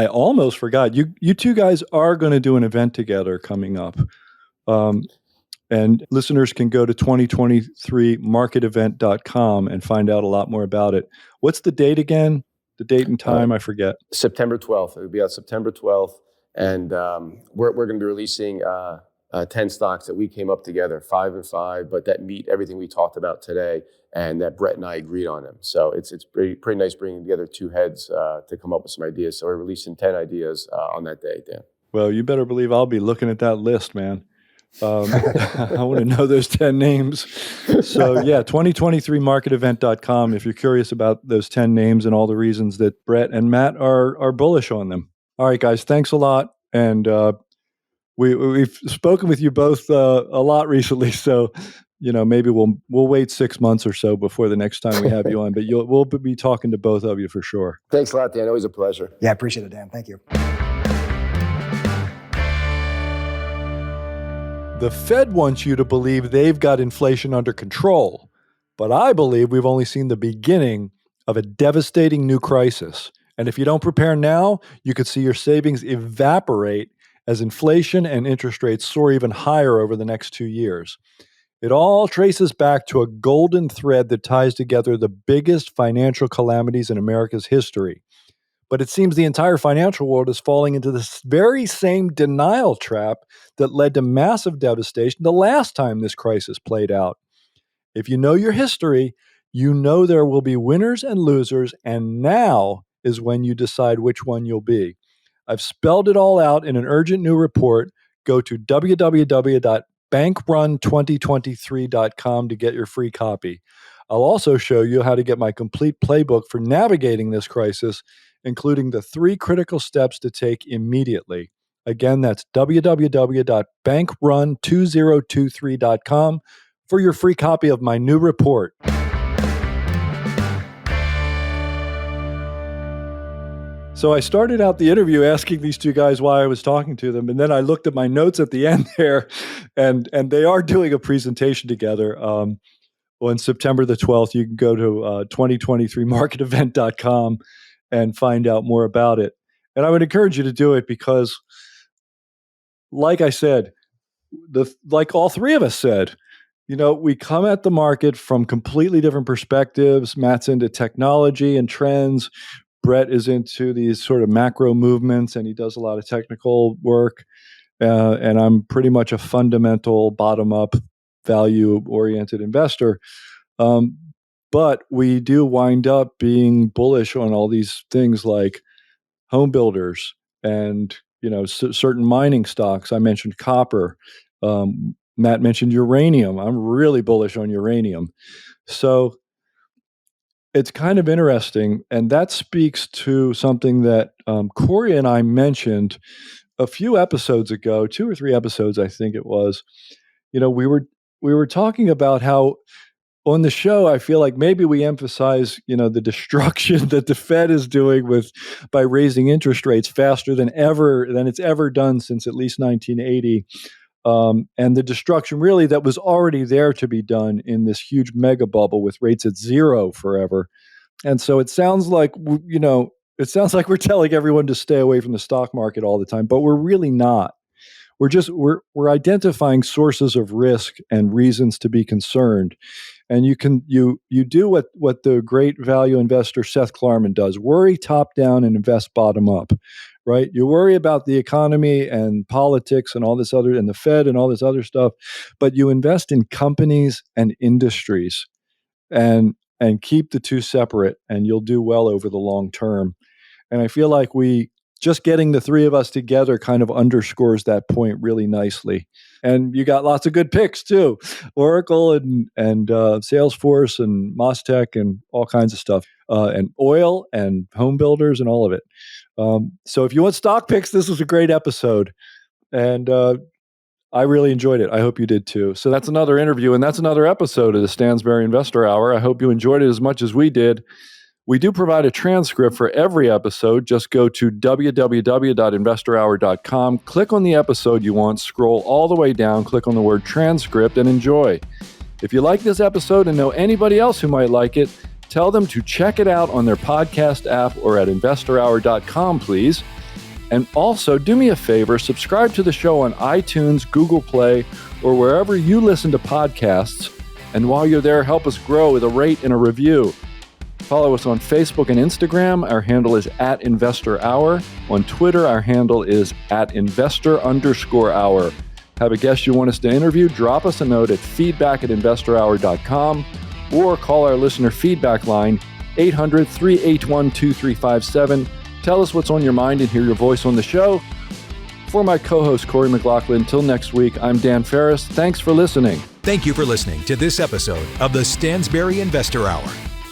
almost forgot. You two guys are going to do an event together coming up. And listeners can go to 2023marketevent.com and find out a lot more about it. What's the date again? The date and time, I forget. September 12th. It'll be on September 12th. And we're going to be releasing 10 stocks that we came up together, 5 and 5, but that meet everything we talked about today and that Brett and I agreed on them. So it's pretty nice bringing together two heads to come up with some ideas. So we're releasing 10 ideas on that day, Dan. Well, you better believe I'll be looking at that list, man. I want to know those 10 names. So yeah, 2023marketevent.com if you're curious about those 10 names and all the reasons that Brett and Matt are bullish on them. All right, guys, thanks a lot. And we've spoken with you both a lot recently, so maybe we'll wait 6 months or so before the next time we have you on. But we'll be talking to both of you for sure. Thanks a lot, Dan. Always a pleasure. Yeah, appreciate it, Dan. Thank you. The Fed wants you to believe they've got inflation under control, but I believe we've only seen the beginning of a devastating new crisis. And if you don't prepare now, you could see your savings evaporate as inflation and interest rates soar even higher over the next 2 years. It all traces back to a golden thread that ties together the biggest financial calamities in America's history. But it seems the entire financial world is falling into this very same denial trap that led to massive devastation the last time this crisis played out. If you know your history, you know there will be winners and losers, and now is when you decide which one you'll be. I've spelled it all out in an urgent new report. Go to www.bankrun2023.com to get your free copy. I'll also show you how to get my complete playbook for navigating this crisis, including the 3 critical steps to take immediately. Again, that's www.bankrun2023.com for your free copy of my new report. So I started out the interview asking these two guys why I was talking to them, and then I looked at my notes at the end there, and they are doing a presentation together. On September the 12th, you can go to 2023marketevent.com and find out more about it. And I would encourage you to do it because, like I said, like all three of us said, we come at the market from completely different perspectives. Matt's into technology and trends. Brett is into these sort of macro movements, and he does a lot of technical work. And I'm pretty much a fundamental, bottom-up, value-oriented investor. But we do wind up being bullish on all these things like home builders and certain mining stocks. I mentioned copper. Matt mentioned uranium. I'm really bullish on uranium. So it's kind of interesting, and that speaks to something that Corey and I mentioned a few episodes ago, 2 or 3 episodes, I think it was. We were talking about how on the show, I feel like maybe we emphasize, the destruction that the Fed is doing by raising interest rates faster than it's ever done since at least 1980. And the destruction really that was already there to be done in this huge mega bubble with rates at 0 forever. And so it sounds like, we're telling everyone to stay away from the stock market all the time, but we're really not. We're identifying sources of risk and reasons to be concerned. And you do what the great value investor Seth Klarman does: worry top down and invest bottom up. Right? You worry about the economy and politics and all this other, and the Fed and all this other stuff, but you invest in companies and industries, and keep the two separate, and you'll do well over the long term. And I feel like just getting the three of us together kind of underscores that point really nicely. And you got lots of good picks too: Oracle and Salesforce and MasTec and all kinds of stuff, and oil and home builders and all of it. So if you want stock picks, this was a great episode, and I really enjoyed it. I hope you did too. So that's another interview, and that's another episode of the Stansberry Investor Hour. I hope you enjoyed it as much as we did. We do provide a transcript for every episode. Just go to www.investorhour.com, click on the episode you want, scroll all the way down, click on the word transcript, and enjoy. If you like this episode and know anybody else who might like it, tell them to check it out on their podcast app or at investorhour.com, please. And also, do me a favor, subscribe to the show on iTunes, Google Play, or wherever you listen to podcasts. And while you're there, help us grow with a rate and a review. Follow us on Facebook and Instagram. Our handle is @InvestorHour. On Twitter, our handle is @investor_hour. Have a guest you want us to interview? Drop us a note at feedback@investorhour.com or call our listener feedback line, 800-381-2357. Tell us what's on your mind and hear your voice on the show. For my co-host, Corey McLaughlin, until next week, I'm Dan Ferris. Thanks for listening. Thank you for listening to this episode of the Stansberry Investor Hour.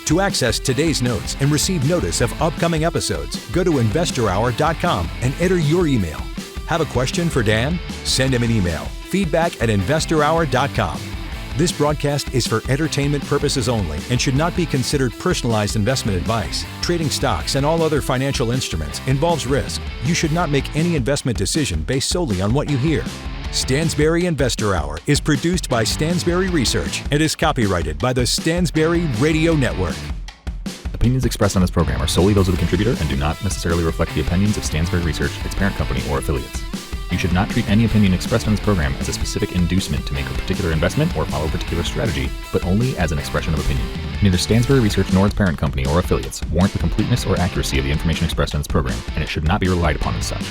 To access today's notes and receive notice of upcoming episodes, go to investorhour.com and enter your email. Have a question for Dan? Send him an email, feedback@investorhour.com. This broadcast is for entertainment purposes only and should not be considered personalized investment advice. Trading stocks and all other financial instruments involves risk. You should not make any investment decision based solely on what you hear. Stansberry Investor Hour is produced by Stansberry Research and is copyrighted by the Stansberry Radio Network. Opinions expressed on this program are solely those of the contributor and do not necessarily reflect the opinions of Stansberry Research, its parent company, or affiliates. You should not treat any opinion expressed on this program as a specific inducement to make a particular investment or follow a particular strategy, but only as an expression of opinion. Neither Stansberry Research nor its parent company or affiliates warrant the completeness or accuracy of the information expressed on this program, and it should not be relied upon as such.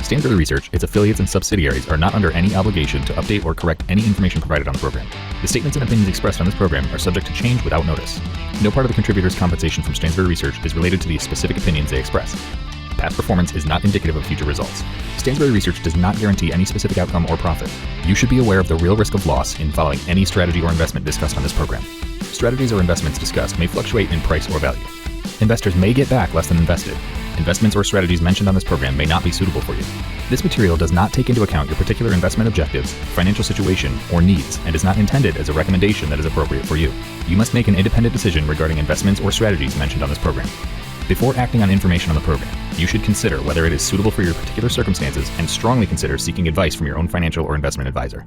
Stansberry Research, its affiliates, and subsidiaries are not under any obligation to update or correct any information provided on the program. The statements and opinions expressed on this program are subject to change without notice. No part of the contributor's compensation from Stansberry Research is related to the specific opinions they express. Past performance is not indicative of future results. Stansberry Research does not guarantee any specific outcome or profit. You should be aware of the real risk of loss in following any strategy or investment discussed on this program. Strategies or investments discussed may fluctuate in price or value. Investors may get back less than invested. Investments or strategies mentioned on this program may not be suitable for you. This material does not take into account your particular investment objectives, financial situation, or needs, and is not intended as a recommendation that is appropriate for you. You must make an independent decision regarding investments or strategies mentioned on this program. Before acting on information on the program, you should consider whether it is suitable for your particular circumstances and strongly consider seeking advice from your own financial or investment advisor.